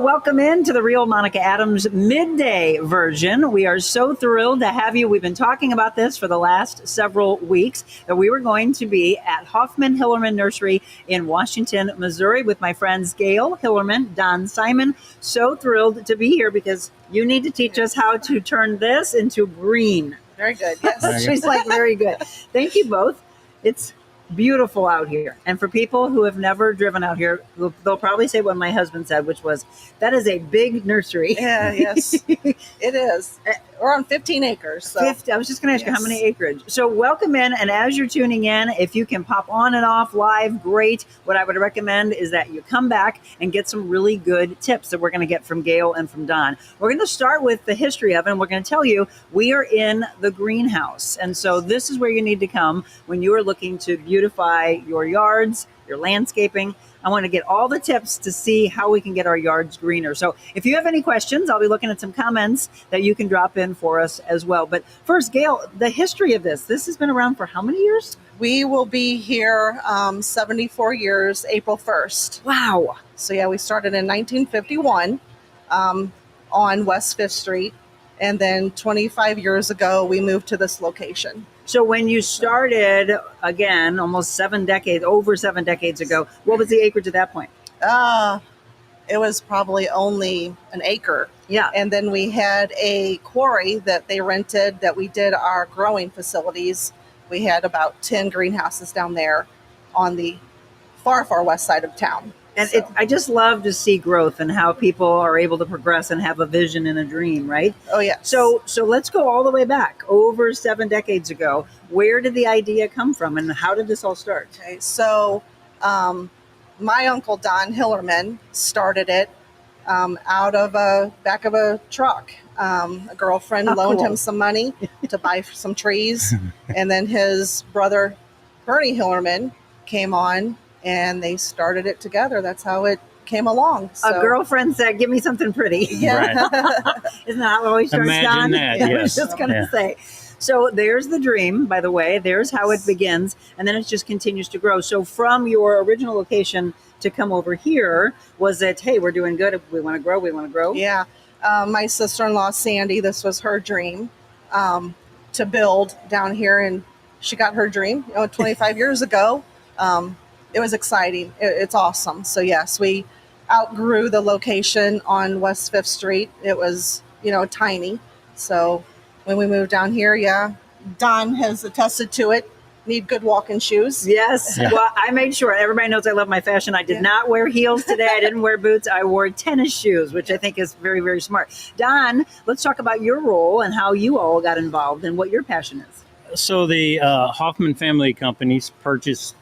welcome into the Real Monica Adams midday version. We are so thrilled to have you. We've been talking about this for the last several weeks, that we were going to be at Hoffmann Hillermann Nursery in Washington, Missouri with my friends Gail Hillerman, Don Simon. So thrilled to be here because you need to teach us how to turn this into green. Very good. Yes. She's like, very good. Thank you both. It's beautiful out here. And for people who have never driven out here, they'll probably say what my husband said, which was, that is a big nursery. Yeah, yes, it is. We're on 15 acres. So. 50, I was just going to ask you how many acreage. So welcome in. And as you're tuning in, if you can pop on and off live, great. What I would recommend is that you come back and get some really good tips that we're going to get from Gail and from Don. We're going to start with the history of it. And we're going to tell you we are in the greenhouse. And so this is where you need to come when you are looking to beautify your yards, your landscaping. I want to get all the tips to see how we can get our yards greener. So if you have any questions, I'll be looking at some comments that you can drop in for us as well. But first, Gail, the history of this has been around for how many years? We will be here 74 years, April 1st. Wow. So yeah, we started in 1951 on West 5th Street. And then 25 years ago, we moved to this location. So when you started, again, almost over 7 decades ago, what was the acreage at that point? It was probably only an acre. Yeah. And then we had a quarry that they rented that we did our growing facilities. We had about 10 greenhouses down there on the far, far west side of town. And I just love to see growth and how people are able to progress and have a vision and a dream, right? Oh, yeah. So let's go all the way back, over 7 decades ago. Where did the idea come from and how did this all start? Okay, so my uncle Don Hillerman started it out of back of a truck. A girlfriend loaned him some money to buy some trees. And then his brother, Bernie Hillerman, came on. And they started it together. That's how it came along. So. A girlfriend said, give me something pretty. Yeah. Right. Isn't that how it always starts, Imagine Don? that, I yes. was just going to say. So there's the dream, by the way. There's how it begins. And then it just continues to grow. So from your original location to come over here, was it, hey, we're doing good. We want to grow. We want to grow. Yeah. My sister-in-law, Sandy, this was her dream to build down here. And she got her dream 25 years ago. It was exciting. It's awesome. So yes, we outgrew the location on West 5th Street. It was, tiny. So when we moved down here, yeah, Don has attested to it. Need good walking shoes. Yes. Yeah. Well, I made sure. Everybody knows I love my fashion. I did not wear heels today. I didn't wear boots. I wore tennis shoes, which I think is very, very smart. Don, let's talk about your role and how you all got involved and what your passion is. So the Hoffman family companies purchased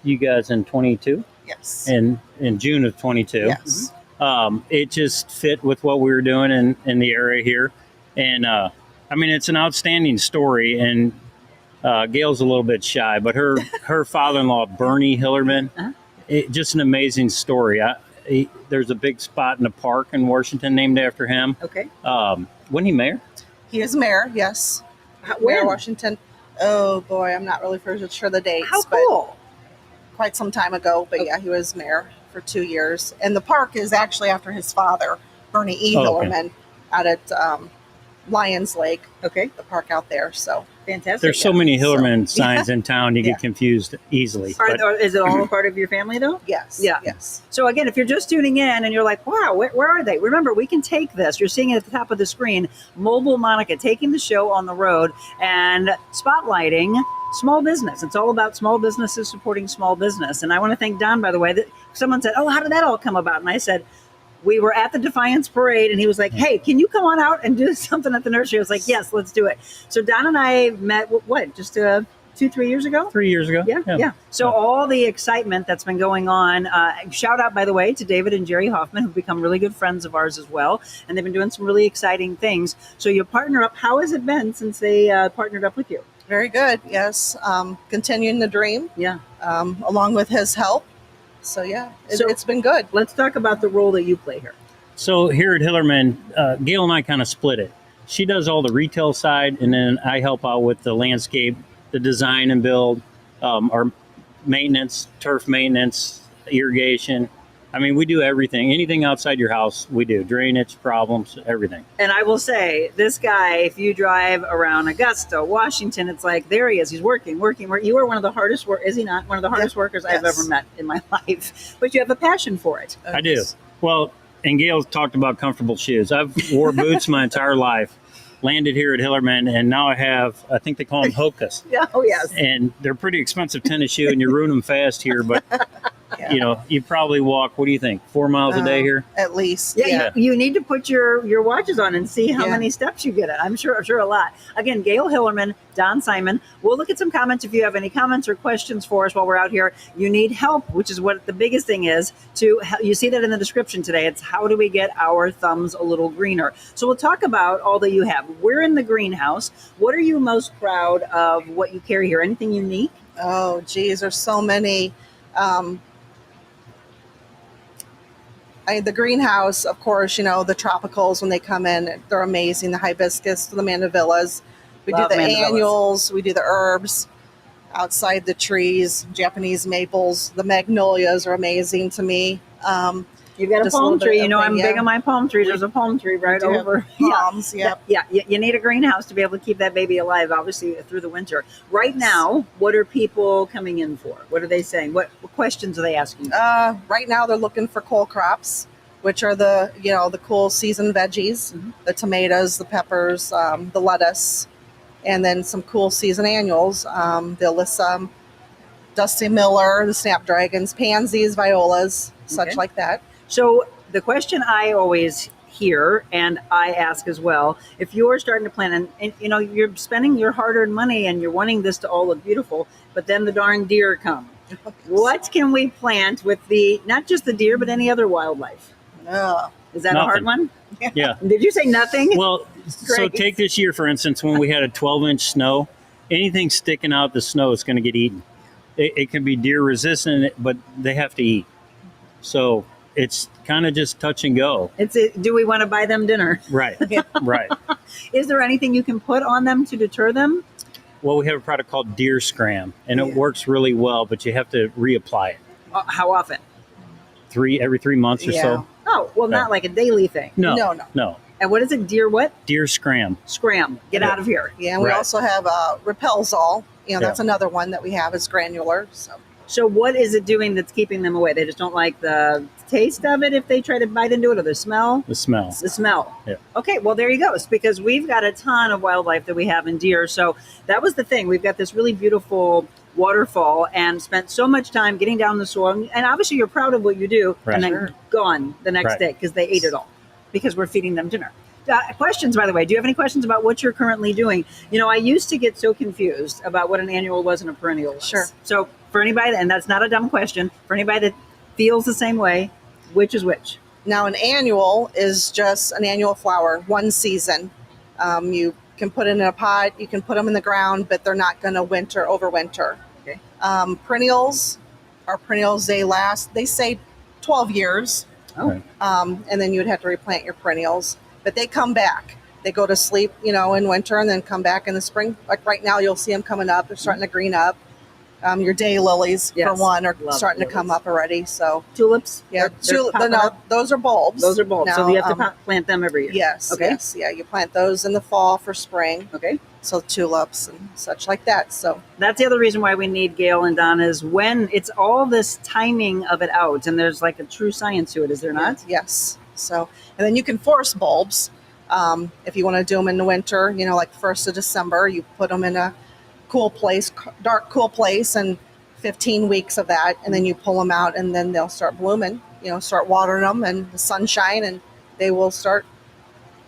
you guys in 22? Yes. In June of 22. Yes. It just fit with what we were doing in the area here. And it's an outstanding story. And Gail's a little bit shy, but her father-in-law, Bernie Hillerman, just an amazing story. There's a big spot in the park in Washington named after him. Okay. Wasn't he mayor? He is mayor, yes. Where? Mayor Washington. Oh, boy, I'm not really sure the dates. How cool. Quite some time ago, but yeah, he was mayor for 2 years. And the park is actually after his father, Bernie E. Hillerman, out at Lions Lake. Okay. The park out there. So fantastic. There's so many Hillerman signs in town, you get confused easily. Is it all a part of your family, though? Yes. Yeah. Yes. So again, if you're just tuning in and you're like, wow, where are they? Remember, we can take this. You're seeing it at the top of the screen. Mobile Monica taking the show on the road and spotlighting small business. It's all about small businesses supporting small business. And I want to thank Don, by the way, that someone said, oh, how did that all come about? And I said, we were at the Defiance Parade and he was like, hey, can you come on out and do something at the nursery? I was like, yes, let's do it. So Don and I met, just 2-3 years ago? 3 years ago. Yeah. So all the excitement that's been going on, shout out, by the way, to David and Jerry Hoffman, who've become really good friends of ours as well. And they've been doing some really exciting things. So you partner up. How has it been since they partnered up with you? Very good. Yes. Continuing the dream. Yeah. Along with his help. So yeah, it's been good. Let's talk about the role that you play here. So here at Hillerman, Gail and I kind of split it. She does all the retail side, and then I help out with the landscape, the design and build, our maintenance, turf maintenance, irrigation, I mean, we do everything. Anything outside your house, we do. Drainage problems, everything. And I will say, this guy, if you drive around Augusta, Washington, it's like, there he is. He's working. You are one of the hardest is he not? One of the hardest workers I've ever met in my life. But you have a passion for it. I do. Well, and Gail talked about comfortable shoes. I've wore boots my entire life, landed here at Hillerman, and now I have, I think they call them Hokas. Oh, yes. And they're pretty expensive tennis shoe, and you ruin them fast here, but... You know, you probably walk, what do you think, 4 miles a day here? At least. Yeah. You need to put your watches on and see how many steps you get. I'm sure a lot. Again, Gail Hillerman, Don Simon. We'll look at some comments if you have any comments or questions for us while we're out here. You need help, which is what the biggest thing is. You see that in the description today. It's how do we get our thumbs a little greener? So we'll talk about all that you have. We're in the greenhouse. What are you most proud of what you carry here? Anything unique? Oh, geez, there's so many. The greenhouse, of course, you know, the tropicals when they come in, they're amazing. The hibiscus, the mandavillas. We do the annuals, we do the herbs outside the trees, Japanese maples. The magnolias are amazing to me. You've got a palm tree. You know, I'm big on my palm trees. There's a palm tree right over. Palms, yeah. You need a greenhouse to be able to keep that baby alive, obviously, through the winter. Right now, what are people coming in for? What are they saying? What questions are they asking? Right now, they're looking for cole crops, which are the cool season veggies, the tomatoes, the peppers, the lettuce, and then some cool season annuals, the alyssum, Dusty Miller, the snapdragons, pansies, violas, such like that. So the question I always hear, and I ask as well, if you're starting to plant, and you know, you're spending your hard-earned money and you're wanting this to all look beautiful, but then the darn deer come. What can we plant with not just the deer, but any other wildlife? Is that Nothing. a hard one? Yeah. Did you say nothing? Well, so take this year, for instance, when we had a 12-inch snow, anything sticking out the snow is going to get eaten. It can be deer resistant, but they have to eat. So it's kind of just touch and go. Do we want to buy them dinner? Right. Right. Is there anything you can put on them to deter them? Well, we have a product called Deer Scram, and it works really well, but you have to reapply it. How often? Every 3 months or so. Oh, well, not like a daily thing. No. And what is it? Deer what? Deer Scram. Scram. Get out of here. Yeah, and we also have Repelzol. You know, that's another one that we have is granular. So what is it doing that's keeping them away? They just don't like the taste of it if they try to bite into it, or the smell? The smell. The smell. Yeah. Okay, well, there you go. It's because we've got a ton of wildlife that we have in deer. So that was the thing. We've got this really beautiful waterfall and spent so much time getting down the soil. And obviously you're proud of what you do, and then gone the next day because they ate it all because we're feeding them dinner. Questions, by the way. Do you have any questions about what you're currently doing? You know, I used to get so confused about what an annual was and a perennial was. Sure. So for anybody, and that's not a dumb question, for anybody that feels the same way, which is which? Now, an annual is just an annual flower, one season. You can put it in a pot, you can put them in the ground, but they're not going to overwinter. Okay. Perennials are perennials. They say 12 years. Oh. Right. And then you would have to replant your perennials. But they come back. They go to sleep, you know, in winter and then come back in the spring. Like right now, you'll see them coming up. They're starting to green up. Your daylilies, for one, are starting to come up already. So tulips? Yeah, those are bulbs. Those are bulbs. Now, so you have to plant them every year. Yes. Okay. Yes. Yeah, you plant those in the fall for spring. Okay. So tulips and such like that. So that's the other reason why we need Gail and Donna is when it's all this timing of it out, and there's like a true science to it, is there not? Yes. So, and then you can force bulbs. If you want to do them in the winter, you know, like 1st of December, you put them in a cool place, dark, cool place, and 15 weeks of that. And then you pull them out and then they'll start blooming, you know, start watering them and the sunshine, and they will start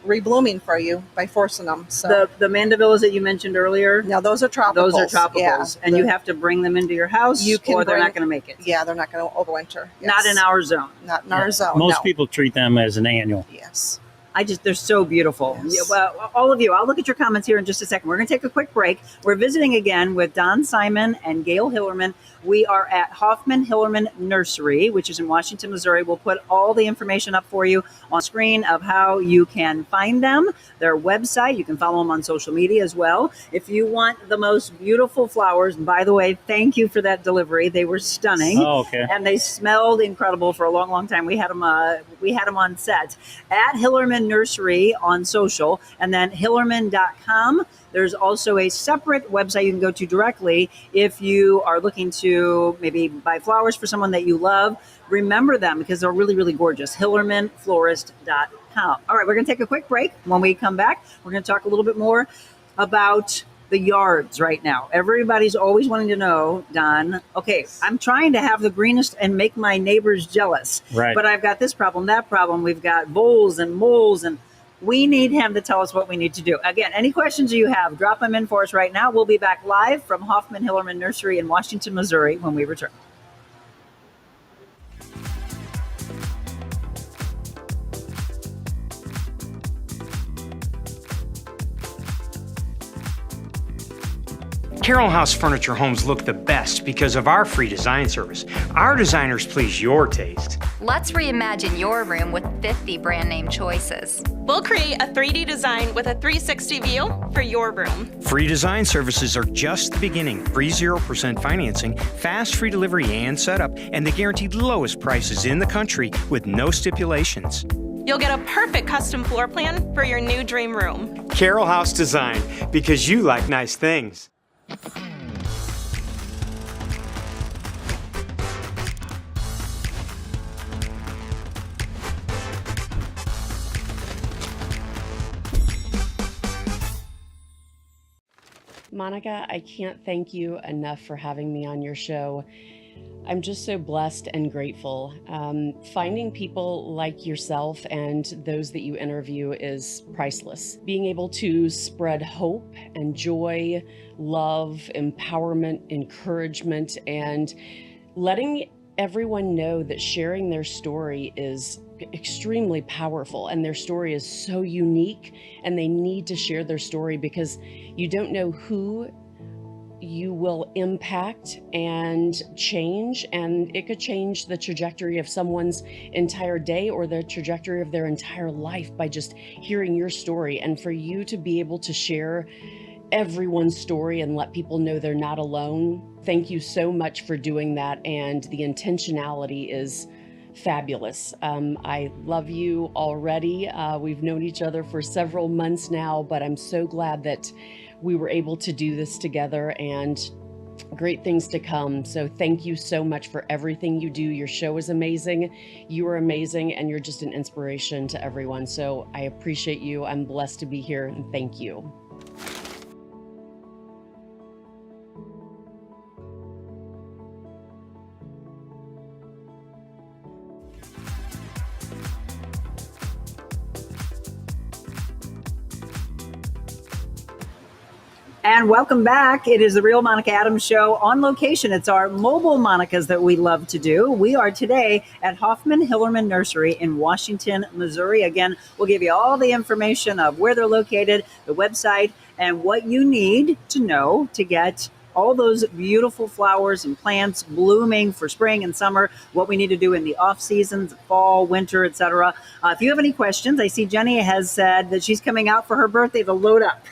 reblooming for you by forcing them. So the mandavillas that you mentioned earlier, now those are tropicals. Those are tropicals, and you have to bring them into your house, or they're not going to make it. Yeah, they're not going to overwinter. Yes. Not in our zone. Not in our zone. Most people treat them as an annual. Yes. They're so beautiful. Yes. Yeah, well, all of you, I'll look at your comments here in just a second. We're going to take a quick break. We're visiting again with Don Simon and Gail Hillerman. We are at Hoffmann Hillermann Nursery, which is in Washington, Missouri. We'll put all the information up for you on screen of how you can find them, their website. You can follow them on social media as well. If you want the most beautiful flowers, and by the way, thank you for that delivery. They were stunning. Oh, okay. And they smelled incredible for a long, long time. We had them on set at Hillerman Nursery on social, and then hillerman.com. There's also a separate website you can go to directly if you are looking to maybe buy flowers for someone that you love. Remember them because they're really, really gorgeous. hillermanflorist.com. All right, we're going to take a quick break. When we come back, we're going to talk a little bit more about the yards right now. Everybody's always wanting to know, Don, okay, I'm trying to have the greenest and make my neighbors jealous. Right. But I've got this problem, that problem. We've got voles and moles, and we need him to tell us what we need to do. Again, any questions you have, drop them in for us right now. We'll be back live from Hoffmann Hillermann Nursery in Washington, Missouri when we return. Carroll House Furniture Homes look the best because of our free design service. Our designers please your taste. Let's reimagine your room with 50 brand name choices. We'll create a 3D design with a 360 view for your room. Free design services are just the beginning. Free 0% financing, fast free delivery and setup, and the guaranteed lowest prices in the country with no stipulations. You'll get a perfect custom floor plan for your new dream room. Carroll House Design, because you like nice things. Monica, I can't thank you enough for having me on your show. I'm just so blessed and grateful. Finding people like yourself and those that you interview is priceless. Being able to spread hope and joy, love, empowerment, encouragement, and letting everyone know that sharing their story is extremely powerful, and their story is so unique, and they need to share their story because you don't know who you will impact and change, and it could change the trajectory of someone's entire day or the trajectory of their entire life by just hearing your story. And for you to be able to share everyone's story and let people know they're not alone, thank you so much for doing that. And the intentionality is fabulous. I love you already. We've known each other for several months now, but I'm so glad that we were able to do this together, and great things to come. So thank you so much for everything you do. Your show is amazing. You are amazing, and you're just an inspiration to everyone. So I appreciate you. I'm blessed to be here, and thank you. And welcome back. It is the Real Monica Adams Show on location. It's our mobile Monicas that we love to do. We are today at Hoffmann Hillermann Nursery in Washington, Missouri. Again, we'll give you all the information of where they're located, the website, and what you need to know to get all those beautiful flowers and plants blooming for spring and summer, what we need to do in the off seasons, fall, winter, etc. If you have any questions, I see Jenny has said that she's coming out for her birthday to load up.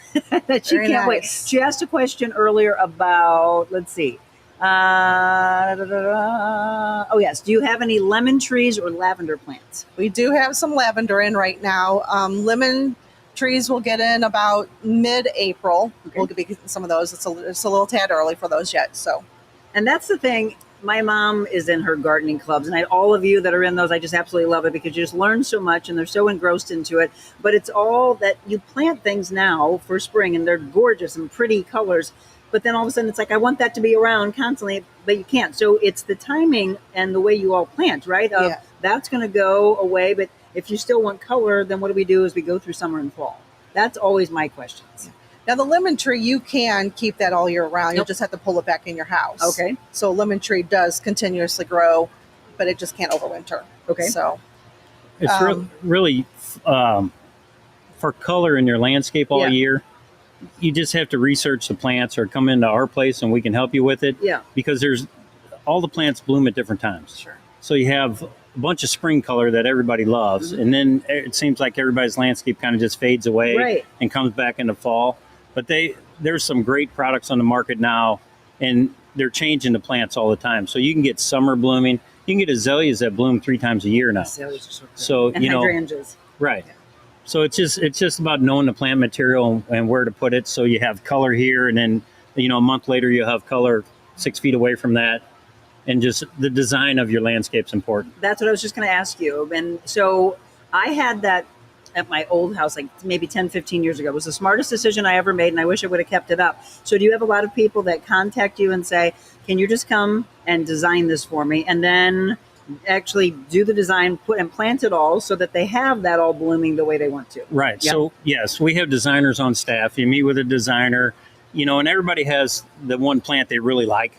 That she Very can't wait. nice. She asked a question earlier about, let's see. Oh, yes. Do you have any lemon trees or lavender plants? We do have some lavender in right now. Lemon trees will get in about mid-April. Okay. We'll be getting some of those. It's a little tad early for those yet. So, And that's the thing. My mom is in her gardening clubs, and all of you that are in those, I just absolutely love it because you just learn so much and they're so engrossed into it. But it's all that you plant things now for spring, and they're gorgeous and pretty colors. But then all of a sudden it's like, I want that to be around constantly, but you can't. So it's the timing and the way you all plant, right? Yeah. That's going to go away. But if you still want color, then what do we do as we go through summer and fall? That's always my questions. now the lemon tree, you can keep that all year round. You'll Yep. just have to pull it back in your house. Okay. So a lemon tree does continuously grow, but it just can't overwinter. Okay. So, It's really for color in your landscape all Yeah. year, you just have to research the plants or come into our place and we can help you with it. Yeah. Because there's all the plants bloom at different times. Sure. So you have a bunch of spring color that everybody loves, and then it seems like everybody's landscape kind of just fades away Right. and comes back in the fall. But there's some great products on the market now, and they're changing the plants all the time. So you can get summer blooming. You can get azaleas that bloom 3 times a year now. Azaleas are so pretty. So and you know, hydrangeas. right. So it's just about knowing the plant material and where to put it. So you have color here, and then a month later you'll have color 6 feet away from that. And just the design of your landscape's important. That's what I was just going to ask you. And so I had that at my old house, like maybe 10, 15 years ago. It was the smartest decision I ever made, and I wish I would have kept it up. So do you have a lot of people that contact you and say, can you just come and design this for me? And then actually do the design, put and plant it all so that they have that all blooming the way they want to. Right. Yep. So yes, we have designers on staff. You meet with a designer, and everybody has the one plant they really like.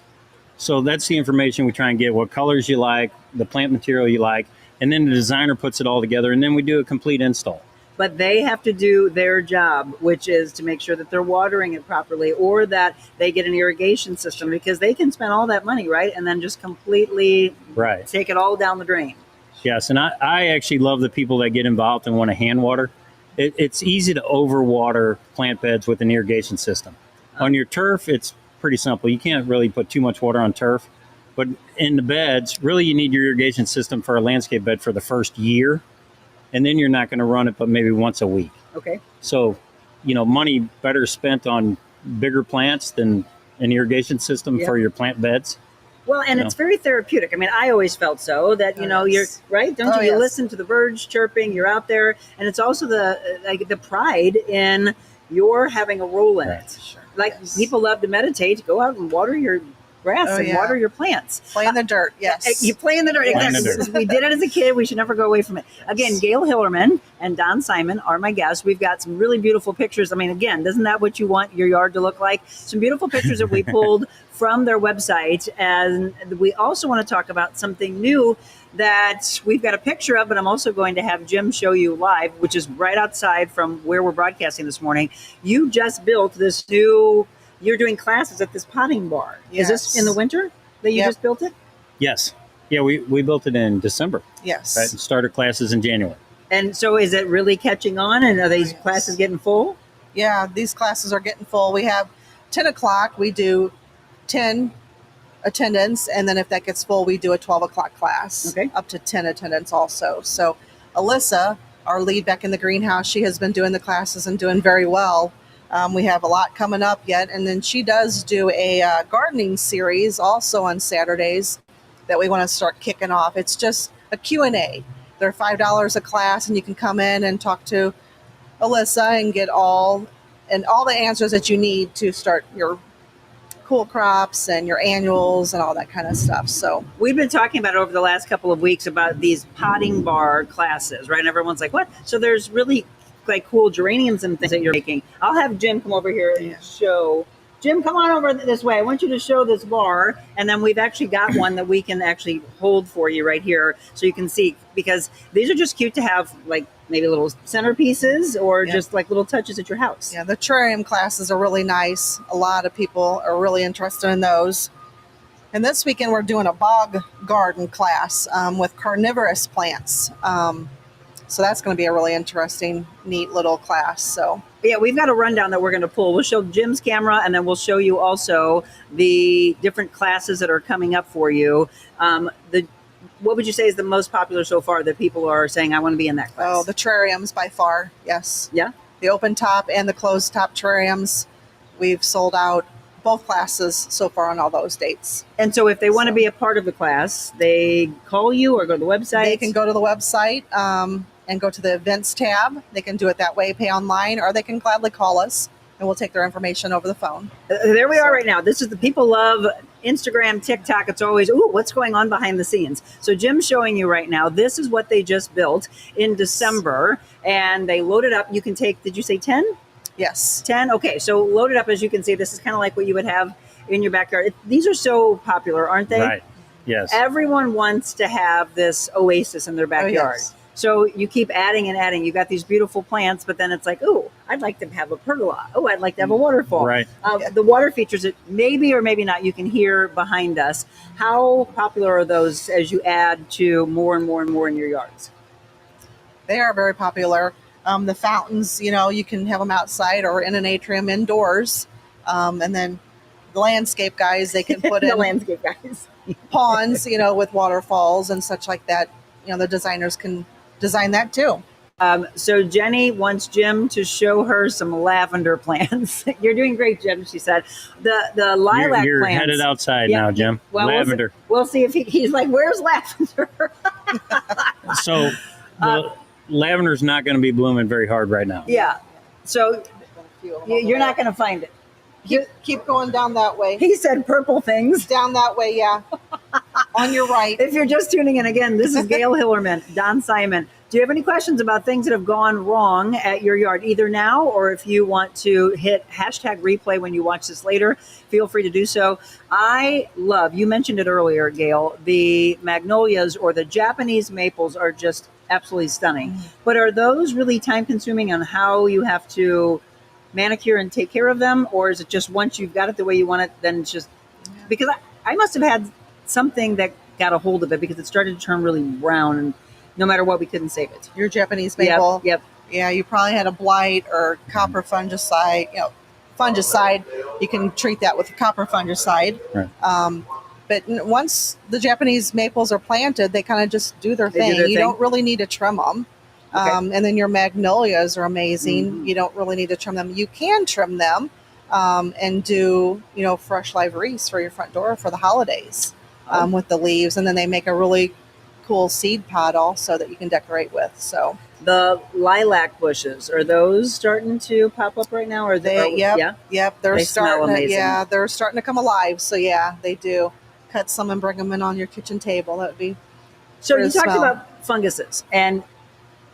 So that's the information we try and get, what colors you like, the plant material you like, and then the designer puts it all together, and then we do a complete install. But they have to do their job, which is to make sure that they're watering it properly or that they get an irrigation system, because they can spend all that money, right? And then just completely Right. take it all down the drain. Yes, and I actually love the people that get involved and want to hand water. It's easy to overwater plant beds with an irrigation system. On your turf, it's pretty simple. You can't really put too much water on turf. But in the beds, really you need your irrigation system for a landscape bed for the first year. And then you're not going to run it but maybe once a week. Okay. So, money better spent on bigger plants than an irrigation system for your plant beds. Well, and it's very therapeutic. I mean, I always felt so that, you're right. Don't you? You yes. listen to the birds chirping, you're out there. And it's also the pride in your having a role in it. Sure. Like Yes. people love to meditate, go out and water your grass and water your plants. Play in the dirt. Yes. You play in the dirt. Play in the Yes. dirt. We did it as a kid. We should never go away from it. Again, Gail Hillerman and Don Simon are my guests. We've got some really beautiful pictures. I mean, again, isn't that what you want your yard to look like? Some beautiful pictures that we pulled from their website. And we also want to talk about something new that we've got a picture of, but I'm also going to have Jim show you live, which is right outside from where we're broadcasting this morning. You just built this new... You're doing classes at this potting bar. Yes. Is this in the winter that you just built it? Yes. Yeah, we built it in December. Yes. Right? And started classes in January. And so is it really catching on? And are these classes getting full? Yeah, these classes are getting full. We have 10 o'clock. We do 10 attendance. And then if that gets full, we do a 12 o'clock class. Okay. Up to 10 attendance also. So Alyssa, our lead back in the greenhouse, she has been doing the classes and doing very well. We have a lot coming up yet. And then she does do a gardening series also on Saturdays that we want to start kicking off. It's just a Q&A. They're $5 a class, and you can come in and talk to Alyssa and get all the answers that you need to start your cool crops and your annuals and all that kind of stuff. So We've been talking about it over the last couple of weeks about these potting bar classes, right? And everyone's like, what? So there's really like cool geraniums and things that you're making. I'll have Jim come over here and show. Jim, come on over this way. I want you to show this bar. And then we've actually got one that we can actually hold for you right here so you can see, because these are just cute to have, like maybe little centerpieces or just like little touches at your house. yeah, the terrarium classes are really nice. A lot of people are really interested in those. And this weekend we're doing a bog garden class with carnivorous plants. So that's going to be a really interesting, neat little class. So Yeah, we've got a rundown that we're going to pull. We'll show Jim's camera, and then we'll show you also the different classes that are coming up for you. What would you say is the most popular so far that people are saying, I want to be in that class? oh, the terrariums by far, yes. Yeah? The open top and the closed top terrariums, we've sold out both classes so far on all those dates. And so if they want to be a part of the class, they call you or go to the website? They can go to the website and go to the events tab. They can do it that way, pay online, or they can gladly call us and we'll take their information over the phone. There we are right now. This is the people love Instagram, TikTok. It's always, ooh, what's going on behind the scenes? So Jim's showing you right now. This is what they just built in December, and they loaded up. You can take, did you say 10? Yes. 10? Okay, so loaded up, as you can see, this is kind of like what you would have in your backyard. These are so popular, aren't they? Right. Yes. Everyone wants to have this oasis in their backyard. yes. So you keep adding and adding. You got these beautiful plants, but then it's like, oh, I'd like to have a pergola. Oh, I'd like to have a waterfall. Right. The water features that maybe or maybe not you can hear behind us. How popular are those as you add to more and more and more in your yards? They are very popular. The fountains, you can have them outside or in an atrium indoors. And then the landscape guys, they can put The in landscape guys. ponds, with waterfalls and such like that. The designers can design that too. So Jenny wants Jim to show her some lavender plants. You're doing great, Jim, she said. The lilac You're plants. headed outside now, Jim. Well, Lavender. We'll see if he's like, where's lavender? So the lavender's not going to be blooming very hard right now. Yeah. So you're not going to find it. Keep going down that way. He said purple things. Down that way, yeah. On your right. If you're just tuning in again, this is Gail Hillerman, Don Simon. Do you have any questions about things that have gone wrong at your yard, either now or if you want to hit hashtag replay when you watch this later, feel free to do so. I love, you mentioned it earlier, Gail, the magnolias or the Japanese maples are just absolutely stunning. But are those really time consuming on how you have to manicure and take care of them? Or is it just once you've got it the way you want it, then it's just, because I must have had something that got a hold of it because it started to turn really brown and no matter what, we couldn't save it. Your Japanese maple. Yep. Yeah, you probably had a blight or copper fungicide. Fungicide. You can treat that with copper fungicide. Right. But once the Japanese maples are planted, they kind of just do their thing. You don't really need to trim them. Okay. And then your magnolias are amazing. Mm-hmm. You don't really need to trim them. You can trim them and do, fresh live wreaths for your front door for the holidays with the leaves. And then they make a really cool seed pod also that you can decorate with. So the lilac bushes, are those starting to pop up right now? Or Yep. They're They smell starting to, amazing. they're starting to come alive. So yeah, they do. Cut some and bring them in on your kitchen table. That would be So for you the talked smell. about funguses, and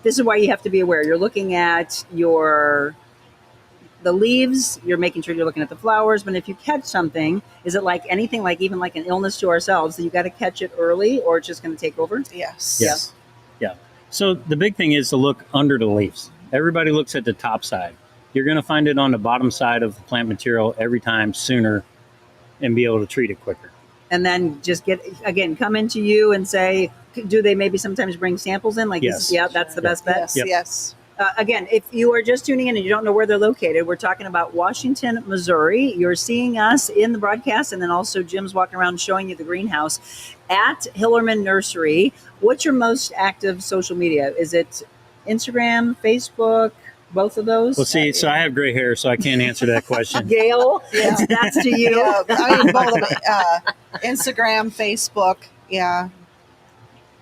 this is why you have to be aware. You're looking at the leaves, you're making sure you're looking at the flowers, but if you catch something, is it like anything, like even like an illness to ourselves, that you got to catch it early or it's just going to take over? Yes. Yes. Yeah. So the big thing is to look under the leaves. Everybody looks at the top side. You're going to find it on the bottom side of the plant material every time sooner and be able to treat it quicker. And then just come into you and say, do they maybe sometimes bring samples in? Like, Yes. That's the best bet. Yes. Yep. Yes. Again, if you are just tuning in and you don't know where they're located, we're talking about Washington, Missouri. You're seeing us in the broadcast, and then also Jim's walking around showing you the greenhouse at Hillermann Nursery. What's your most active social media? Is it Instagram, Facebook, both of those? Well, see, so I have gray hair, so I can't answer that question. Gail, that's to you. Yeah, I mean, both of them. Instagram, Facebook. Yeah.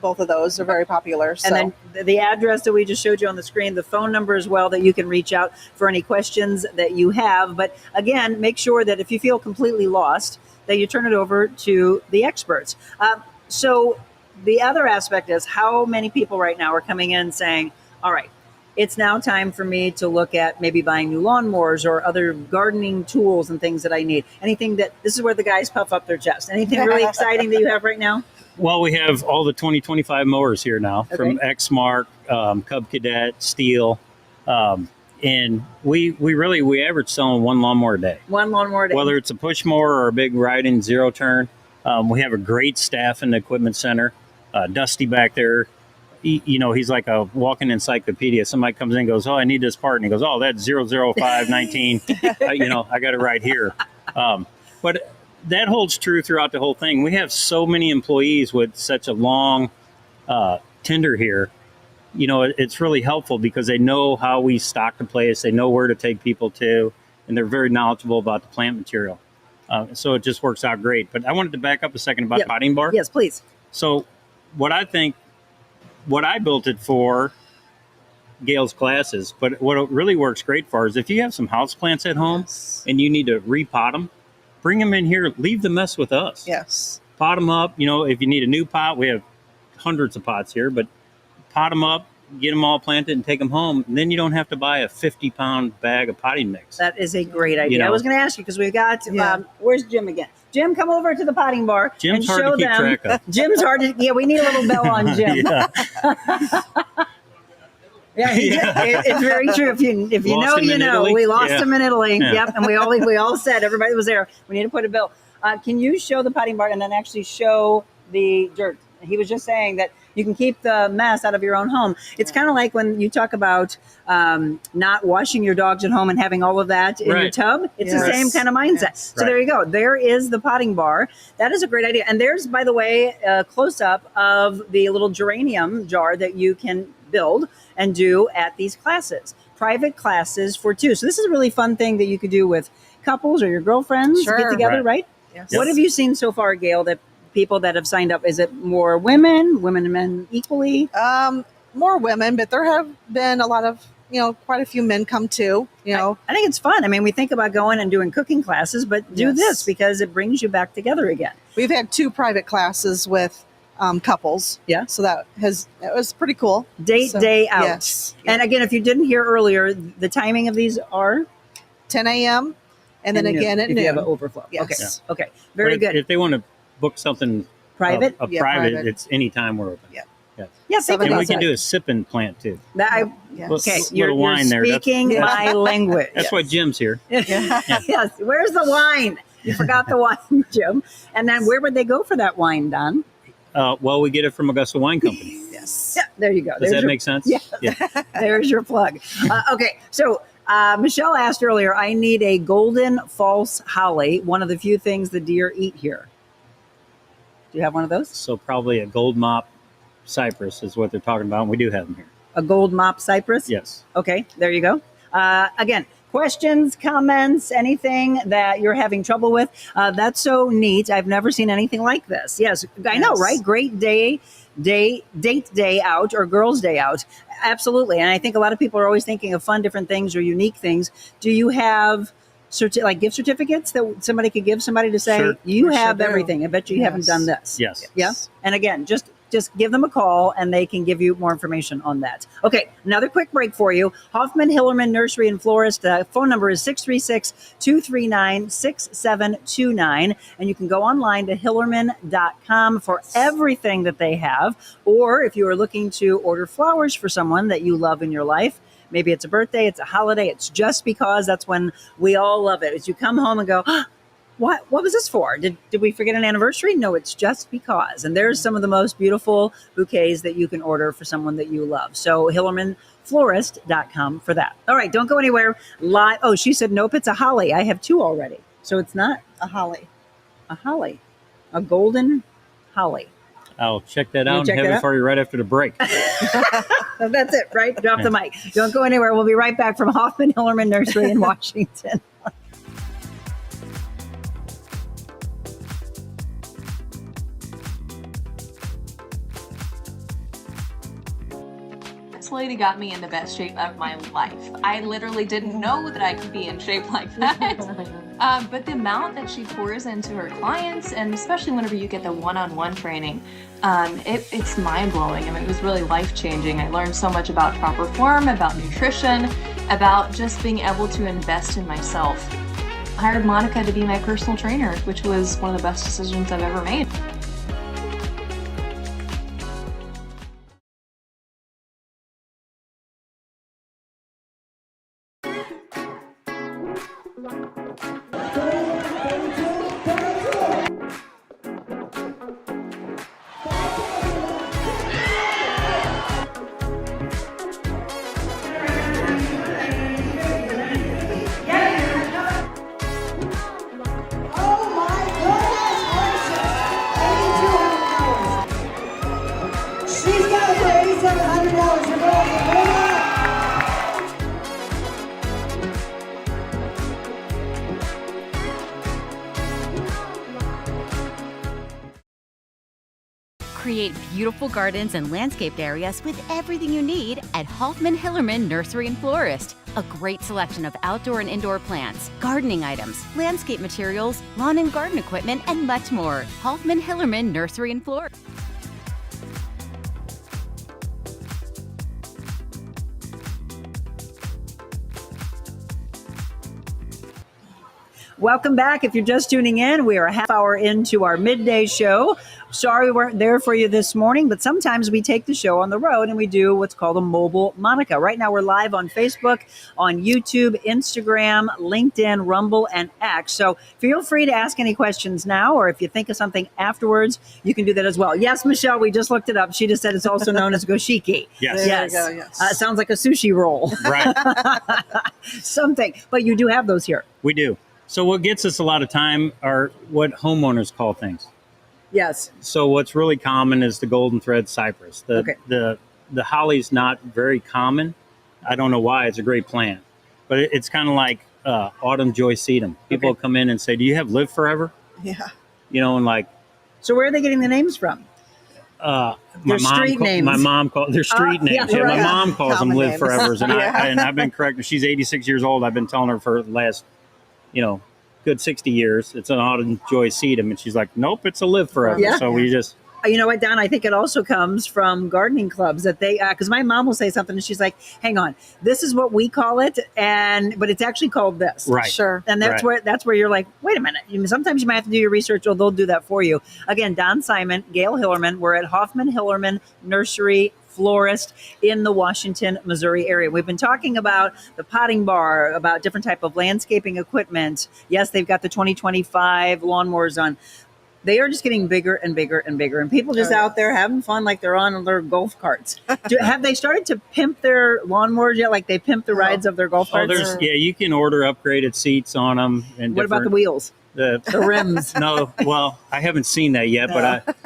Both of those are very popular. So. And then the address that we just showed you on the screen, the phone number as well, that you can reach out for any questions that you have. But again, make sure that if you feel completely lost, that you turn it over to the experts. So the other aspect is how many people right now are coming in saying, all right, it's now time for me to look at maybe buying new lawnmowers or other gardening tools and things that I need. Anything this is where the guys puff up their chest. Anything really exciting that you have right now? Well, we have all the 2025 mowers here now from Exmark, Cub Cadet, Steel. And we average selling one lawnmower a day. One lawnmower a day. Whether it's a push mower or a big riding zero turn. We have a great staff in the equipment center. Dusty back there, he's like a walking encyclopedia. Somebody comes in and goes, oh, I need this part. And he goes, oh, that's 00519. I got it right here. But that holds true throughout the whole thing. We have so many employees with such a long tender here. It's really helpful because they know how we stock the place. They know where to take people to, and they're very knowledgeable about the plant material. So it just works out great. But I wanted to back up a second about potting bar. Yes, please. So what I built it for, Gail's classes, but what it really works great for is if you have some houseplants at home and you need to repot them, bring them in here, leave the mess with us. Yes. Pot them up. If you need a new pot, we have hundreds of pots here, but pot them up, get them all planted and take them home. And then you don't have to buy a 50-pound bag of potting mix. That is a great idea. I was going to ask you because we've got, where's Jim again? Jim, come over to the potting bar. Jim's and hard to keep track of. Jim's hard to, we need a little bell on Jim. Yeah, it's very true. If you Lost know, him you in know. Italy? We lost Yeah. him in Italy. Yeah. Yep, and we all said, everybody was there. We need to put a bill. Can you show the potting barn and then actually show the dirt? He was just saying that you can keep the mess out of your own home. It's kind of like when you talk about not washing your dogs at home and having all of that in your Right. tub. It's the Yes. same kind of mindset. Yes. So Right. there you go. There is the potting bar. That is a great idea. And there's, by the way, a close up of the little geranium jar that you can build and do at these classes. Private classes for two. So this is a really fun thing that you could do with couples or your girlfriends Sure. get together, Right. right? Yes. What have you seen so far, Gail, that people that have signed up, is it more women and men equally? More women, but there have been a lot of, quite a few men come too, I think it's fun. I mean, we think about going and doing cooking classes, but do Yes. this because it brings you back together again. We've had 2 private classes with couples. Yeah. So that was pretty cool. Date So, day out. Yes. And again, if you didn't hear earlier, the timing of these are 10 a.m. and then noon, again at if you have an noon. overflow. Yes. Okay. Very But if- good. If they want to book something Private? a Yeah, private, private. it's anytime we're open. Yeah. Yes, Seven And we days. can do a sipping plant too. That, Yes. okay, Little you're wine there. That's- speaking my language. That's why Jim's here. Yes. Where's the wine? You forgot the wine, Jim. And then where would they go for that wine, Don? Well, we get it from Augusta Wine Company. Yes. Yeah, there you go. Does There's that your- make sense? Yeah. There's your plug. Okay, so Michelle asked earlier, I need a golden false holly, one of the few things the deer eat here. Do you have one of those? So probably a gold mop cypress is what they're talking about. And we do have them here. A gold mop cypress? Yes. Okay, there you go. Again, questions, comments, anything that you're having trouble with. That's so neat. I've never seen anything like this. Yes, I know, Yes. right? Great date day out or girls' day out. Absolutely. And I think a lot of people are always thinking of fun, different things or unique things. Do you have like gift certificates that somebody could give somebody to say, Sure. you We have sure do. everything. I bet you haven't Yes. done this. Yes. Yeah. And again, just give them a call and they can give you more information on that. Okay, another quick break for you. Hoffmann Hillermann Nursery and Florist. The phone number is 636-239-6729. And you can go online to hillerman.com for everything that they have. Or if you are looking to order flowers for someone that you love in your life, maybe it's a birthday, it's a holiday, it's just because, that's when we all love it. As you come home and go, what was this for? Did we forget an anniversary? No, it's just because. And there's some of the most beautiful bouquets that you can order for someone that you love. So HillermanFlorist.com for that. All right, don't go anywhere. Oh, she said, nope, it's a holly. I have 2 already. So it's not A holly. a holly, a golden holly. I'll check that You out check and have that it out? for you right after the break. So that's it, right? Drop the mic. Don't go anywhere. We'll be right back from Hoffmann Hillermann Nursery in Washington. This lady got me in the best shape of my life. I literally didn't know that I could be in shape like that. But the amount that she pours into her clients, and especially whenever you get the one-on-one training, it's mind-blowing. I mean, it was really life-changing. I learned so much about proper form, about nutrition, about just being able to invest in myself. I hired Monica to be my personal trainer, which was one of the best decisions I've ever made. She's got it for $8,700. Your girls are going up. Create beautiful gardens and landscaped areas with everything you need at Hoffmann Hillermann Nursery and Florist. A great selection of outdoor and indoor plants, gardening items, landscape materials, lawn and garden equipment, and much more. Hoffmann Hillermann Nursery and Florist. Welcome back. If you're just tuning in, we are a half hour into our midday show. Sorry we weren't there for you this morning, but sometimes we take the show on the road and we do what's called a mobile Monica. Right now we're live on Facebook, on YouTube, Instagram, LinkedIn, Rumble, and X. So feel free to ask any questions now, or if you think of something afterwards, you can do that as well. Yes, Michelle, we just looked it up. She just said it's also known as goshiki. Yes. There you go, yes. Sounds like a sushi roll. Right. Something. But you do have those here. We do. So what gets us a lot of time are what homeowners call things. Yes. So what's really common is the golden thread cypress. Okay. The holly's not very common. I don't know why. It's a great plant, but it's kind of like autumn joy sedum. People come in and say, "Do you have live forever?" Yeah. And like. So where are they getting the names from? Their street names. My mom called their street names. Yeah, right. My mom calls Common them live names. forevers, and Yeah. and I've been correcting. She's 86 years old. I've been telling her for the last, good 60 years. It's an autumn joy sedum, and she's like, "Nope, it's a live forever." Yeah. So we just. You know what, Don? I think it also comes from gardening clubs that they, because my mom will say something and she's like, "Hang on, this is what we call it, but it's actually called this." Right. Sure. And that's Right. where you're like, wait a minute. Sometimes you might have to do your research, or they'll do that for you. Again, Don Simon, Gail Hillerman. We're at Hoffmann Hillermann Nursery, florist in the Washington, Missouri area. We've been talking about the potting bar, about different type of landscaping equipment. Yes, they've got the 2025 lawnmowers on. They are just getting bigger and bigger and bigger, and people just out there having fun like they're on their golf carts. Have they started to pimp their lawnmowers yet? Like they pimp the rides of their golf Oh, carts? you can order upgraded seats on them. And What about the wheels? The rims? No, well, I haven't seen that yet, but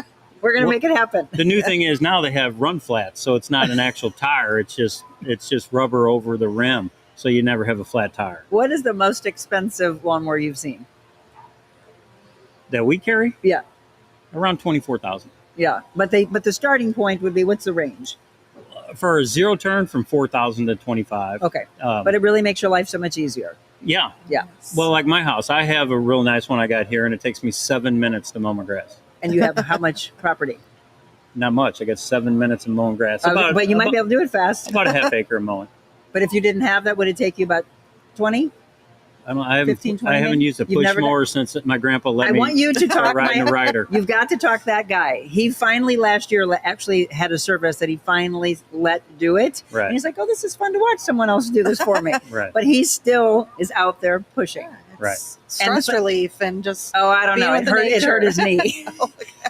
We're going to make it happen. the new thing is now they have run flats, so it's not an actual tire. It's just rubber over the rim, so you never have a flat tire. What is the most expensive lawnmower you've seen? That we carry Yeah, around 24,000 yeah. But the starting point would be, what's the range? for a zero turn from 4,000 to 25. Okay, but it really makes your life so much easier. Yeah. Yeah, Well, like my house, I have a real nice one I got here, and it takes me 7 minutes to mow my grass. and you have how much property? Not much. I got 7 minutes of mowing grass. But you might be able to do it fast. About a half acre of mowing. But if you didn't have that, would it take you about 20? I haven't 15, 20 used a minutes? You've push never mower since my grandpa let I me want you to start talk riding a rider. You've got to talk that guy. He finally last year actually had a service that he finally let do it. Right. And he's like, "Oh, this is fun to watch someone else do this for me." Right. But he still is out there pushing. Right. Stress relief and just. Oh, I don't being know. with It the hurt nature. his knee.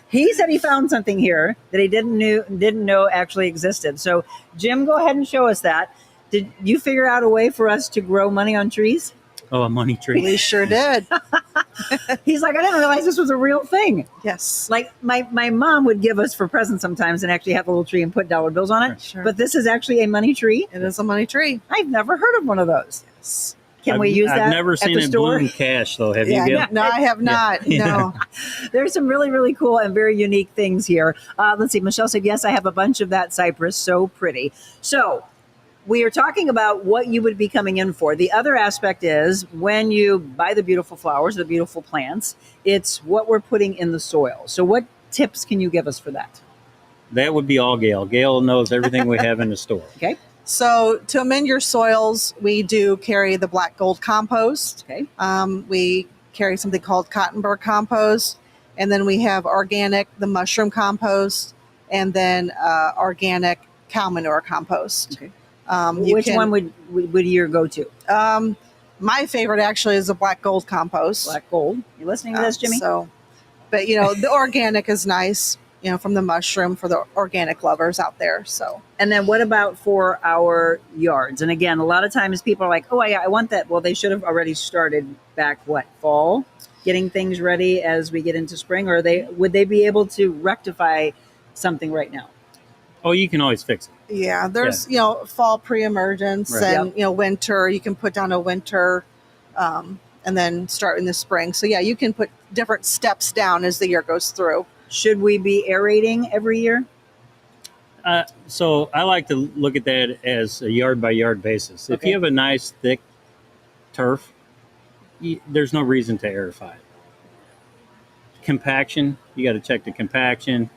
He said he found something here that he didn't know actually existed. So, Jim, go ahead and show us that. Did you figure out a way for us to grow money on trees? Oh, a money tree. We sure did. He's like, I didn't realize this was a real thing. Yes. Like my mom would give us for presents sometimes and actually have a little tree and put dollar bills on it. Sure. But this is actually a money tree. It is a money tree. I've never heard of one of those. Yes. Can we use that? I've never at seen the it store? bloom cash, though. Have you, Yeah, Gail? no, I have not. No. There's some really, really cool and very unique things here. Let's see. Michelle said, yes, I have a bunch of that cypress. So pretty. So we are talking about what you would be coming in for. The other aspect is when you buy the beautiful flowers, the beautiful plants, it's what we're putting in the soil. So what tips can you give us for that? That would be all Gail. Gail knows everything we have in the store. Okay. So to amend your soils, we do carry the black gold compost. Okay. We carry something called cottonburr compost, and then we have organic, the mushroom compost, and then organic cow manure compost. Okay. Which one would your go to? My favorite actually is the black gold compost. Black gold. You listening to this, Jimmy? But the organic is nice. From the mushroom for the organic lovers out there. So, and then what about for our yards? And again, a lot of times people are like, "Oh, I want that." Well, they should have already started back fall, getting things ready as we get into spring. Or would they be able to rectify something right now? Oh, you can always fix it. Yeah, there's fall pre-emergence Right. and winter. You can put down a winter, and then start in the spring. So yeah, you can put different steps down as the year goes through. Should we be aerating every year? So I like to look at that as a yard by yard basis. If Okay. you have a nice thick turf, there's no reason to aerify it. Compaction, you got to check the compaction,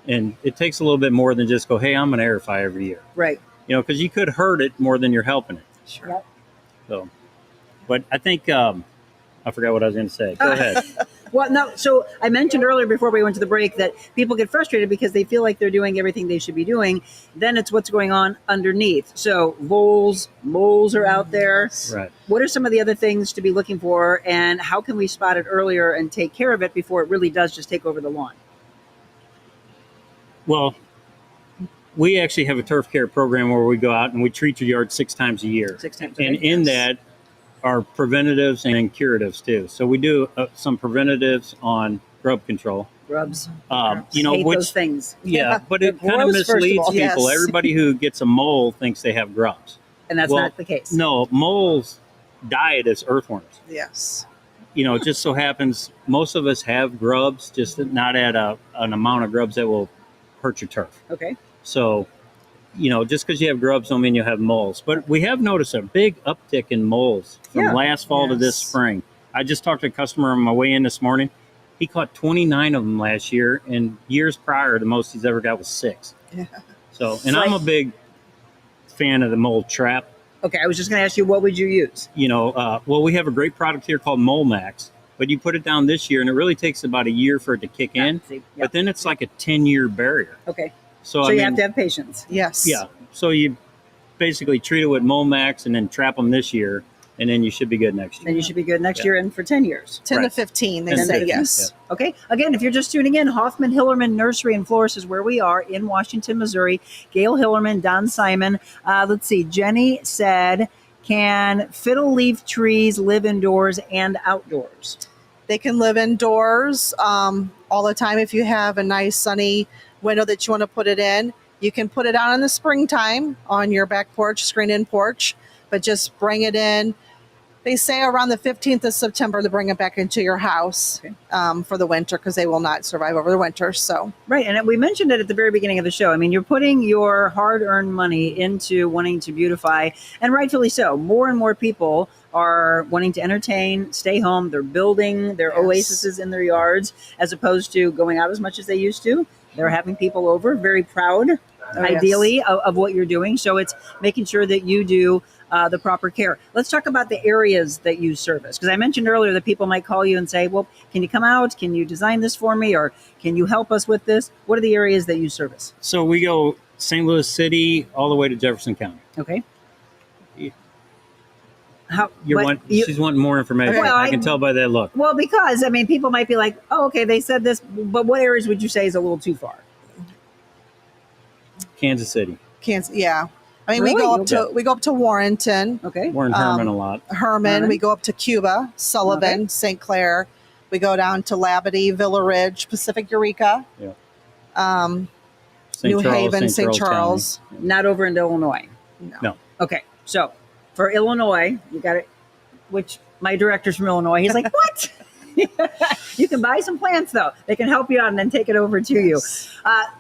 and it takes a little bit more than just go, "Hey, I'm going to aerify every year." Right. Because you could hurt it more than you're helping it. Sure. Yep. So, but I think I forgot what I was going to say. Go ahead. Well, no. So I mentioned earlier before we went to the break that people get frustrated because they feel like they're doing everything they should be doing. Then it's what's going on underneath. So voles, moles are out there. Right. What are some of the other things to be looking for, and how can we spot it earlier and take care of it before it really does just take over the lawn? Well, we actually have a turf care program where we go out and we treat your yard 6 times a year. 6 times. And in that are preventatives and curatives too. So we do some preventatives on grub control. Grubs. Hate those things. Yeah, but it They're kind of gross, first of misleads all. people. Yes. Everybody who gets a mole thinks they have grubs. And that's not the case. No, moles' diet is earthworms. Yes. Just so happens most of us have grubs, just not at an amount of grubs that will hurt your turf. Okay. So, just because you have grubs don't mean you have moles. But we have noticed a big uptick in moles from last fall to this spring. I just talked to a customer on my way in this morning. He caught 29 of them last year, and years prior, the most he's ever got was 6. Yeah. So, and I'm a big fan of the mole trap. Okay, I was just going to ask you, what would you use? Well, we have a great product here called Mole Max, but you put it down this year, and it really takes about a year for it to kick in. But then it's like a 10-year barrier. Okay. So you have to have patience. Yes. Yeah. So you basically treat it with Mole Max and then trap them this year, and then you should be good next year. Then you should be good next year and for 10 years. 10 Right. to 15, they 10 to say 15, yes. yeah. Okay. Again, if you're just tuning in, Hoffmann Hillermann Nursery and Florist is where we are in Washington, Missouri. Gail Hillerman, Don Simon. Let's see. Jenny said, can fiddle leaf trees live indoors and outdoors? They can live indoors all the time. If you have a nice sunny window that you want to put it in, you can put it out in the springtime on your back porch, screen-in porch, but just bring it in. They say around the 15th of September to bring it back into your house for the winter because they will not survive over the winter. So Right. And we mentioned it at the very beginning of the show. I mean, you're putting your hard-earned money into wanting to beautify, and rightfully so. More and more people are wanting to entertain, stay home. They're building their oases in their yards as opposed to going out as much as they used to. They're having people over, very proud, ideally, of what you're doing. So it's making sure that you do the proper care. Let's talk about the areas that you service. Because I mentioned earlier that people might call you and say, well, can you come out? Can you design this for me? Or can you help us with this? What are the areas that you service? So we go St. Louis City all the way to Jefferson County. Okay. She's wanting more information. Well, I can tell by that look. Well, because, I mean, people might be like, oh, okay, they said this, but what areas would you say is a little too far? Kansas City. Kansas, yeah. I mean, Really? we go up to Warrenton. Okay. We're in Herman a lot. Herman. Right. We go up to Cuba, Sullivan, Okay. St. Clair. We go down to Labadee, Villa Ridge, Pacific Eureka, Yeah. New Haven, St. Charles. Not over in Illinois. No. Okay. So for Illinois, you got it, which my director's from Illinois. He's like, what? You can buy some plants, though. They can help you out and then take it over to you.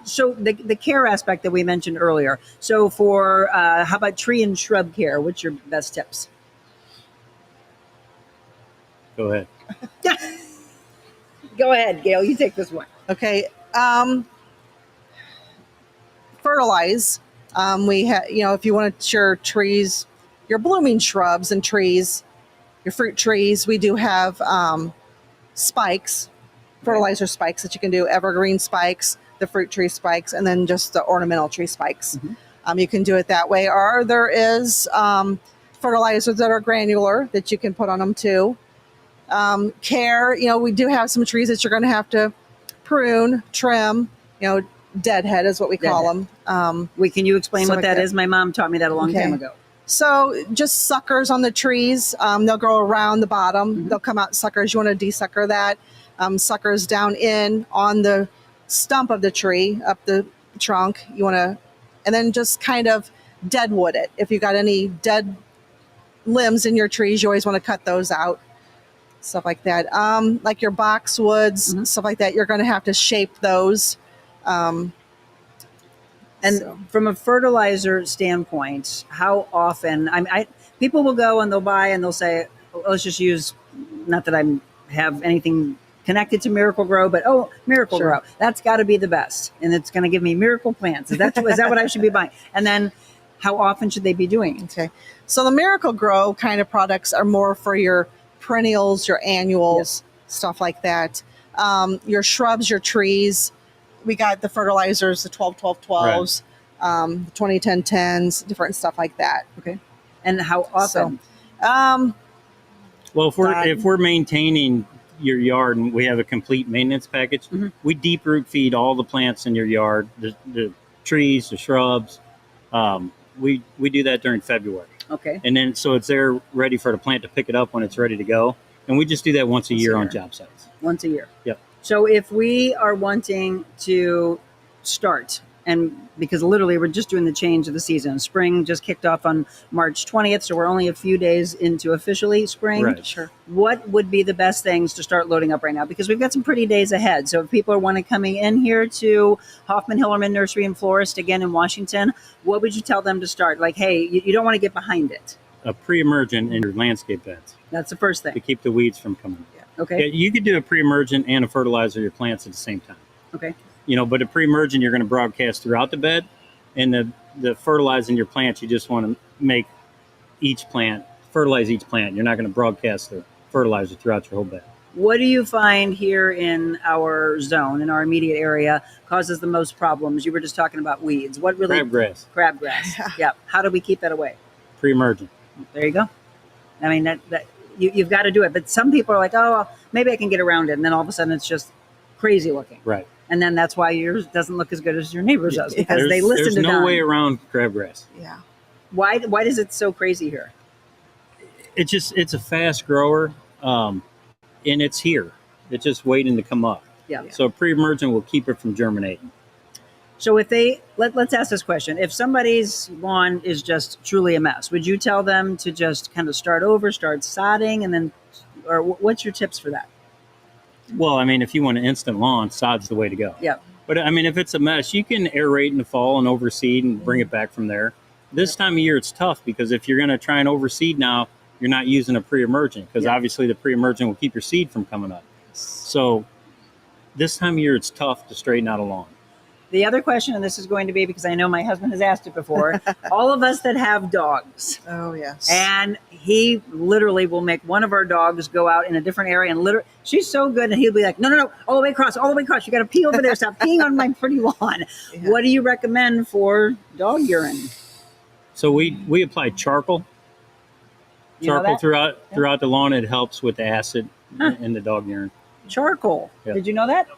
So the care aspect that we mentioned earlier. So for, how about tree and shrub care? What's your best tips? Go ahead. Go ahead, Gail. You take this one. Okay. Fertilize. If you want your trees, your blooming shrubs and trees, your fruit trees, we do have spikes, fertilizer spikes that you can do, evergreen spikes, the fruit tree spikes, and then just the ornamental tree spikes. Mm-hmm. You can do it that way. Or there is fertilizers that are granular that you can put on them too. Care, we do have some trees that you're going to have to prune, trim, deadhead is what we call them. Can you explain what that is? My mom taught me that a long Okay. time ago. So just suckers on the trees. They'll grow around the bottom. Mm-hmm. They'll come out suckers. You want to desucker that. Suckers down in on the stump of the tree, up the trunk. You want to, and then just kind of deadwood it. If you got any dead limbs in your trees, you always want to cut those out. Stuff like that. Like your boxwoods, Mm-hmm. stuff like that. You're going to have to shape those. From a fertilizer standpoint, how often? People will go and they'll buy and they'll say, let's just use, not that I have anything connected to Miracle Grow, but Miracle Sure. Grow, that's got to be the best, and it's going to give me miracle plants. Is that what I should be buying? And then, how often should they be doing it? Okay. So the Miracle Grow kind of products are more for your perennials, your annuals, stuff like that. Your shrubs, your trees. We got the fertilizers, the 12-12-12s, the 20-10-10s, different stuff like that. Okay. And how often? Well, if we're maintaining your yard and we have a complete maintenance package, we deep root feed all the plants in your yard, the trees, the shrubs. We do that during February. Okay. And then so it's there ready for the plant to pick it up when it's ready to go. And we just do that once a year on job sites. Once a year. Yep. So if we are wanting to start, and because literally we're just doing the change of the season, spring just kicked off on March 20th, so we're only a few days into officially spring. Right. Sure. What would be the best things to start loading up right now? Because we've got some pretty days ahead. So if people are wanting coming in here to Hoffmann Hillermann Nursery and Florist, again in Washington, what would you tell them to start? Like, hey, you don't want to get behind it. A pre-emergent in your landscape beds That's the first thing. to keep the weeds from coming. Okay. Yeah, you could do a pre-emergent and a fertilizer your plants at the same time. Okay. But a pre-emergent you're going to broadcast throughout the bed, and the fertilizing your plants, you just want to make fertilize each plant. You're not going to broadcast the fertilizer throughout your whole bed. What do you find here in our zone, in our immediate area, causes the most problems? You were just talking about weeds. What really? Crabgrass. Crabgrass. Yeah. How do we keep that away? Pre-emergent. There you go. I mean, that you've got to do it. But some people are like, oh, maybe I can get around it. And then all of a sudden it's just crazy looking. Right. And then that's why yours doesn't look as good as your neighbor's does, because they listen to There's no Don. way around crabgrass. Yeah. Why is it so crazy here? It's a fast grower, and it's here. It's just waiting to come up. Yeah. So pre-emergent will keep it from germinating. So if let's ask this question. If somebody's lawn is just truly a mess, would you tell them to just kind of start over, start sodding, and then, or what's your tips for that? Well, I mean, if you want an instant lawn, sod's the way to go. Yeah. But I mean, if it's a mess, you can aerate in the fall and overseed and bring it back from there. This time of year, it's tough because if you're going to try and overseed now, you're not using a pre-emergent because obviously the pre-emergent will keep your seed from coming up. So this time of year, it's tough to straighten out a lawn. The other question, and this is going to be because I know my husband has asked it before, all of us that have dogs. Oh, yes. And he literally will make one of our dogs go out in a different area and literally, she's so good. And he'll be like, no, all the way across. You got to pee over there. Stop peeing on my pretty lawn. Yeah. What do you recommend for dog urine? So we apply charcoal. Charcoal throughout the lawn. It helps with the acid in the dog urine. Charcoal. Yep. Did you know that?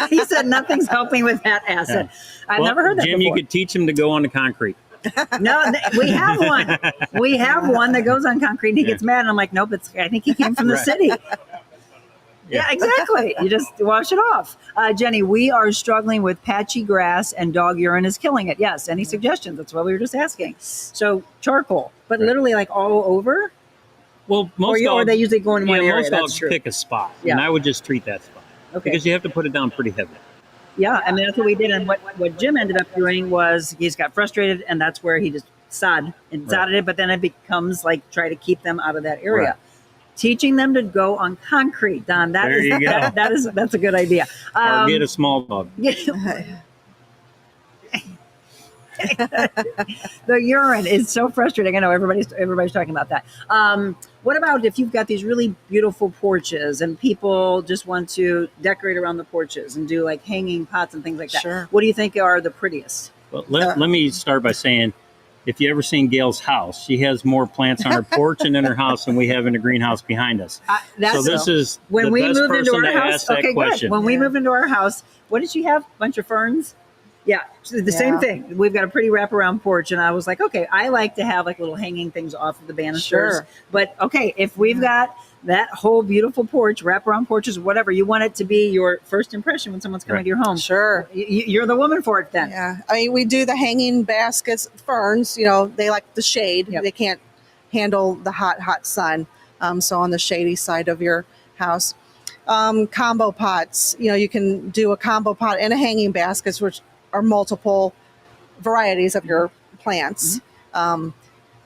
He said nothing's helping with that acid. Yeah. I've never heard that Jim, before. you could teach him to go on the concrete. No, we have one. We have one that goes on concrete and he gets mad. And I'm like, nope, I think he came from the city. Yeah, exactly. You just wash it off. Jenny, we are struggling with patchy grass and dog urine is killing it. Yes. Any suggestions? That's what we were just asking. So charcoal, but literally like all over? Well, or they usually go in one area. Most That's dogs true. pick a spot. Yeah. And I would just treat that spot. Okay. Because you have to put it down pretty heavily. Yeah, I mean, that's what we did. And what Jim ended up doing was he's got frustrated, and that's where he just sodded it. But then it becomes like try to keep them out of that area. Right. Teaching them to go on concrete, Don. That's a good idea. Or get a small dog. The urine is so frustrating. I know everybody's talking about that. What about if you've got these really beautiful porches and people just want to decorate around the porches and do like hanging pots and things like that? Sure. What do you think are the prettiest? Well, let me start by saying, if you ever seen Gail's house, she has more plants on her porch and in her house than we have in the greenhouse behind us. So this is when we best moved into person our to house. ask that Okay, question. good. When we moved into our house, what did she have? A bunch of ferns. Yeah, same thing. We've got a pretty wraparound porch, and I was like, okay, I like to have like little hanging things off of the banisters. Sure. But okay, if we've got that whole beautiful porch, wraparound porches, whatever, you want it to be your first impression when someone's coming to your home. Sure. You're the woman for it then. Yeah. I mean, we do the hanging baskets, ferns, they like the shade. Yep. They can't handle the hot sun. So on the shady side of your house. Combo pots, you can do a combo pot and a hanging baskets, which are multiple varieties of your plants. Mm-hmm.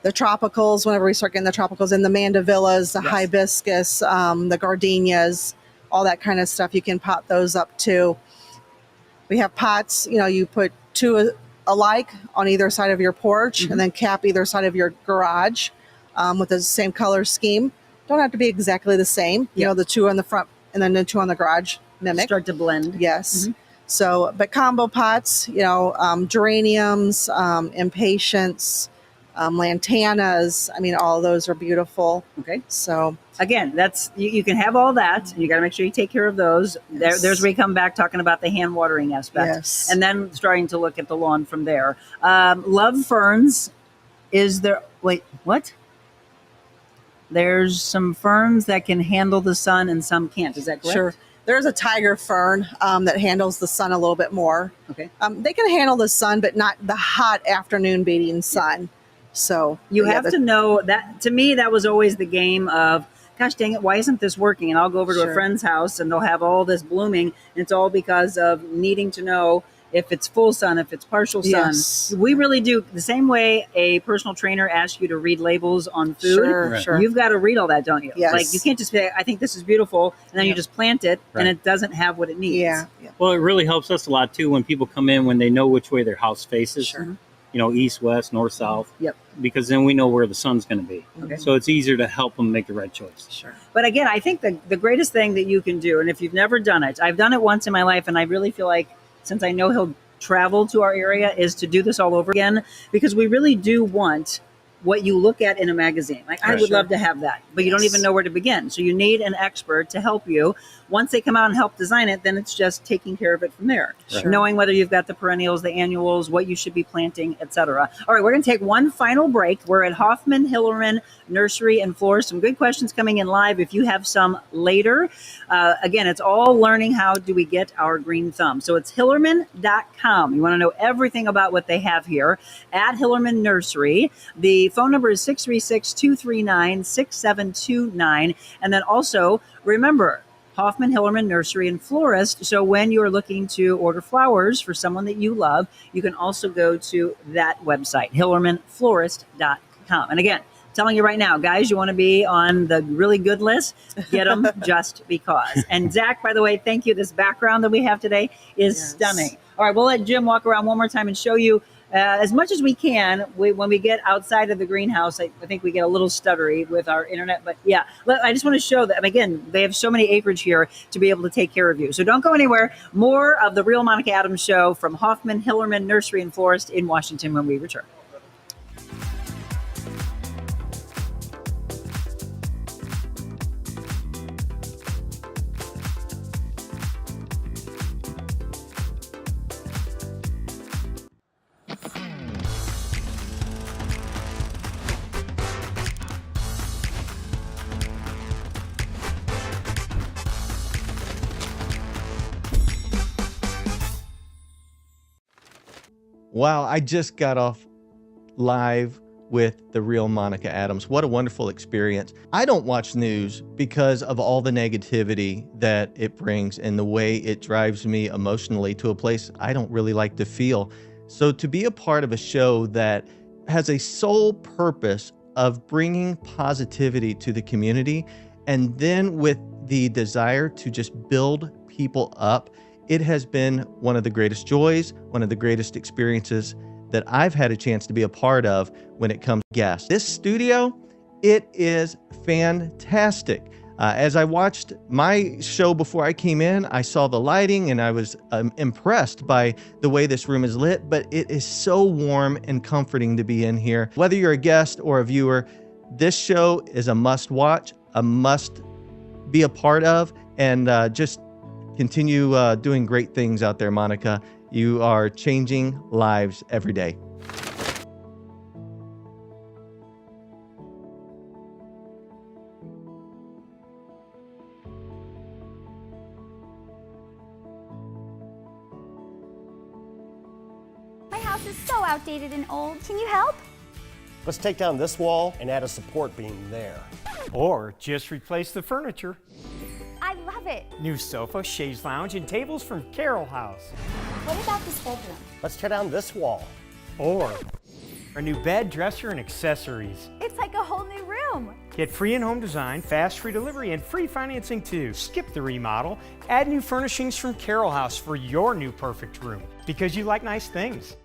The tropicals, whenever we start getting the tropicals in, the mandavillas, the hibiscus, the gardenias, all that kind of stuff, you can pot those up too. We have pots, you put two alike on either side of your porch, and then cap either side of your garage with the same color scheme. don't have to be exactly the same. You know, the two on the front and then the two on the garage mimic. Start to blend. Yes. So, but combo pots, you know, geraniums, impatiens, lantanas. I mean, all of those are beautiful. Okay. So again, that's you can have all that. You got to make sure you take care of those. There's where you come back talking about the hand watering aspect, Yes. and then starting to look at the lawn from there. Love ferns. Is there? Wait, what? There's some ferns that can handle the sun and some can't. Is that correct? Sure. There's a tiger fern that handles the sun a little bit more. Okay. They can handle the sun, but not the hot afternoon beating sun. So You have to know that. To me, that was always the game of, gosh dang it, why isn't this working? And I'll go over to a Sure. friend's house and they'll have all this blooming. And it's all because of needing to know if it's full sun, if it's partial sun. Yes. We really do the same way a personal trainer asks you to read labels on food. Sure, Right. sure. You've got to read all that, don't you? Yes. Like you can't just say, I think this is beautiful, and then you just plant it and Right. it doesn't have what it needs. Yeah. Well, it really helps us a lot too when people come in, when they know which way their house faces. Sure. You know, east, west, north, south. Yep. Because then we know where the sun's going to be. Okay. So it's easier to help them make the right choice. Sure. But again, I think the greatest thing that you can do, and if you've never done it, I've done it once in my life, and I really feel like since I know he'll travel to our area, is to do this all over again, because we really do want what you look at in a magazine. Like I would love to have that, but you don't Yes. even know where to begin. So you need an expert to help you. Once they come out and help design it, then it's just taking care of it from there. Sure. Knowing whether you've got the perennials, the annuals, what you should be planting, etc. All right, we're going to take one final break. We're at Hoffmann Hillermann Nursery and Florist. Some good questions coming in live. If you have some later, again, it's all learning how do we get our green thumb. So it's Hillerman.com. You want to know everything about what they have here at Hillermann Nursery. The phone number is 636-239-6729. And then also remember, Hoffmann Hillermann Nursery and Florist. So when you're looking to order flowers for someone that you love, you can also go to that website, HillermanFlorist.com. And again, telling you right now, guys, you want to be on the really good list, get them just because. And Zach, by the way, thank you. This background that we have today is stunning. All right, we'll let Jim walk around one more time and show you as much as we can. When we get outside of the greenhouse, I think we get a little stuttery with our internet. But yeah, I just want to show that, again, they have so many acreage here to be able to take care of you. So don't go anywhere. More of the Real Monica Adams Show from Hoffmann Hillermann Nursery and Florist in Washington when we return. Wow, I just got off live with the real Monica Adams. What a wonderful experience. I don't watch news because of all the negativity that it brings and the way it drives me emotionally to a place I don't really like to feel. So to be a part of a show that has a sole purpose of bringing positivity to the community, and then with the desire to just build people up, it has been one of the greatest joys, one of the greatest experiences that I've had a chance to be a part of when it comes to guests. This studio, it is fantastic. As I watched my show before I came in, I saw the lighting and I was impressed by the way this room is lit, but it is so warm and comforting to be in here. Whether you're a guest or a viewer, this show is a must watch, a must be a part of, and just continue doing great things out there, Monica. You are changing lives every day. My house is so outdated and old. Can you help? Let's take down this wall and add a support beam there. Or just replace the furniture. I love it. New sofa, chaise lounge, and tables from Carroll House. What about this bedroom? Let's tear down this wall. Or a new bed, dresser, and accessories. It's like a whole new room. Get free in-home design, fast free delivery, and free financing too. Skip the remodel. Add new furnishings from Carroll House for your new perfect room. Because you like nice things.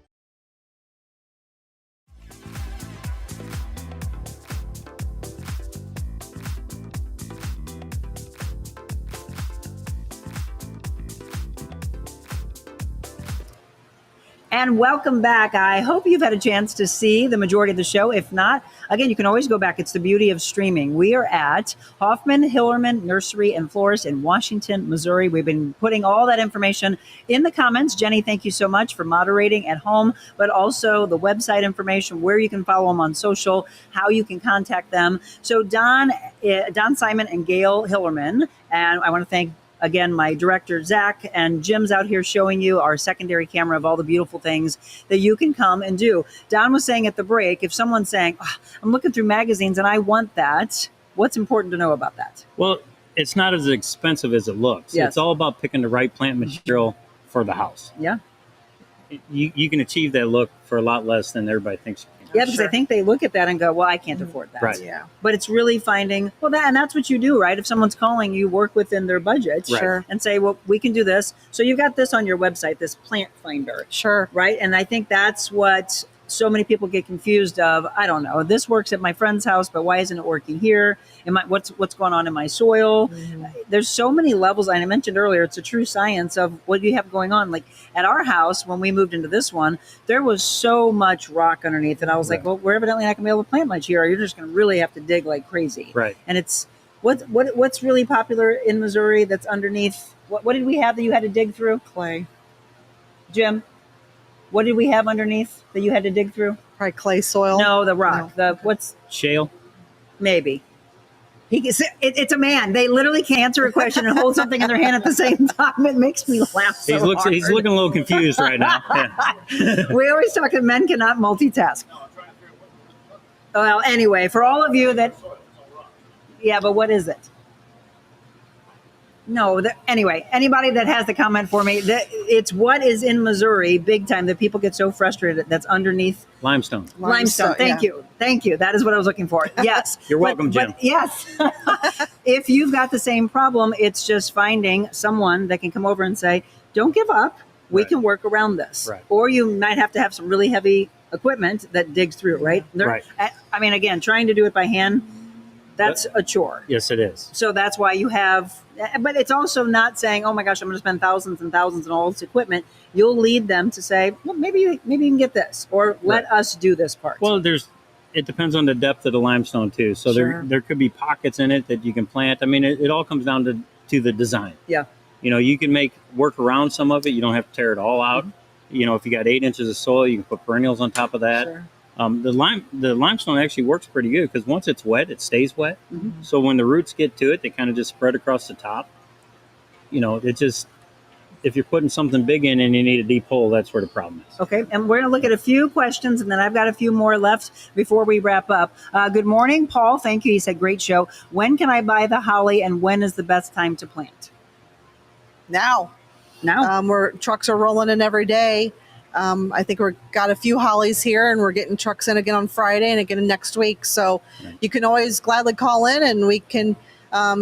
And welcome back. I hope you've had a chance to see the majority of the show. If not, again, you can always go back. It's the beauty of streaming. We are at Hoffmann Hillermann Nursery and Florist in Washington, Missouri. We've been putting all that information in the comments. Jenny, thank you so much for moderating at home, but also the website information, where you can follow them on social, how you can contact them. So Don Simon and Gail Hillerman, and I want to thank again, my director, Zach, and Jim's out here showing you our secondary camera of all the beautiful things that you can come and do. Don was saying at the break, if someone's saying, I'm looking through magazines and I want that, what's important to know about that? Well, it's not as expensive as it looks. Yes. It's all about picking the right plant material for the house. Yeah. You can achieve that look for a lot less than everybody thinks you can. Yeah, because I think they look at that and go, well, I can't afford that. Right. Yeah. But it's really finding, and that's what you do, right? If someone's calling, you work within their budget. Right. Sure. And say, well, we can do this. So you've got this on your website, this plant finder. Sure. Right. And I think that's what so many people get confused of. I don't know, this works at my friend's house, but why isn't it working here? What's going on in my soil? Mm-hmm. There's so many levels. And I mentioned earlier, it's a true science of what you have going on. Like at our house, when we moved into this one, there was so much rock underneath. And I was like, well, we're evidently not going to be able to plant much here. You're just going to really have to dig like crazy. Right. And it's what's really popular in Missouri that's underneath. What did we have that you had to dig through? Clay. Jim? What did we have underneath that you had to dig through? Probably clay soil. No, the rock. No. What's shale? Maybe. It's a man. They literally can answer a question and hold something in their hand at the same time. It makes me laugh so hard. He's looking a little confused right now. Yeah. We always talk that men cannot multitask. Well, anyway, for all of you that, but what is it? No, anyway, anybody that has the comment for me, it's what is in Missouri big time that people get so frustrated that's underneath. Limestone. Thank you. That is what I was looking for. Yes. You're welcome, Jim. But yes. If you've got the same problem, it's just finding someone that can come over and say, don't give up. We can work around this. Right. Or you might have to have some really heavy equipment that digs through, right? Right. I mean, again, trying to do it by hand, that's a chore. Yes, it is. So that's why you have, but it's also not saying, oh my gosh, I'm going to spend thousands and thousands on all this equipment. You'll lead them to say, well, maybe you can get this, or let us do this part. Well, it depends on the depth of the limestone too. So Sure. there could be pockets in it that you can plant. I mean, it all comes down to the design. Yeah. You can work around some of it. You don't have to tear it all out. Mm-hmm. If you got 8 inches of soil, you can put perennials on top of that. Sure. The limestone actually works pretty good because once it's wet, it stays wet. Mm-hmm. So when the roots get to it, they kind of just spread across the top. If you're putting something big in and you need a deep hole, that's where the problem is. Okay, and we're going to look at a few questions, and then I've got a few more left before we wrap up. Good morning, Paul. Thank you. He said, great show. When can I buy the holly, and when is the best time to plant? Now. Trucks are rolling in every day. I think we've got a few hollies here, and we're getting trucks in again on Friday and again next week. So you can always gladly call in, and we can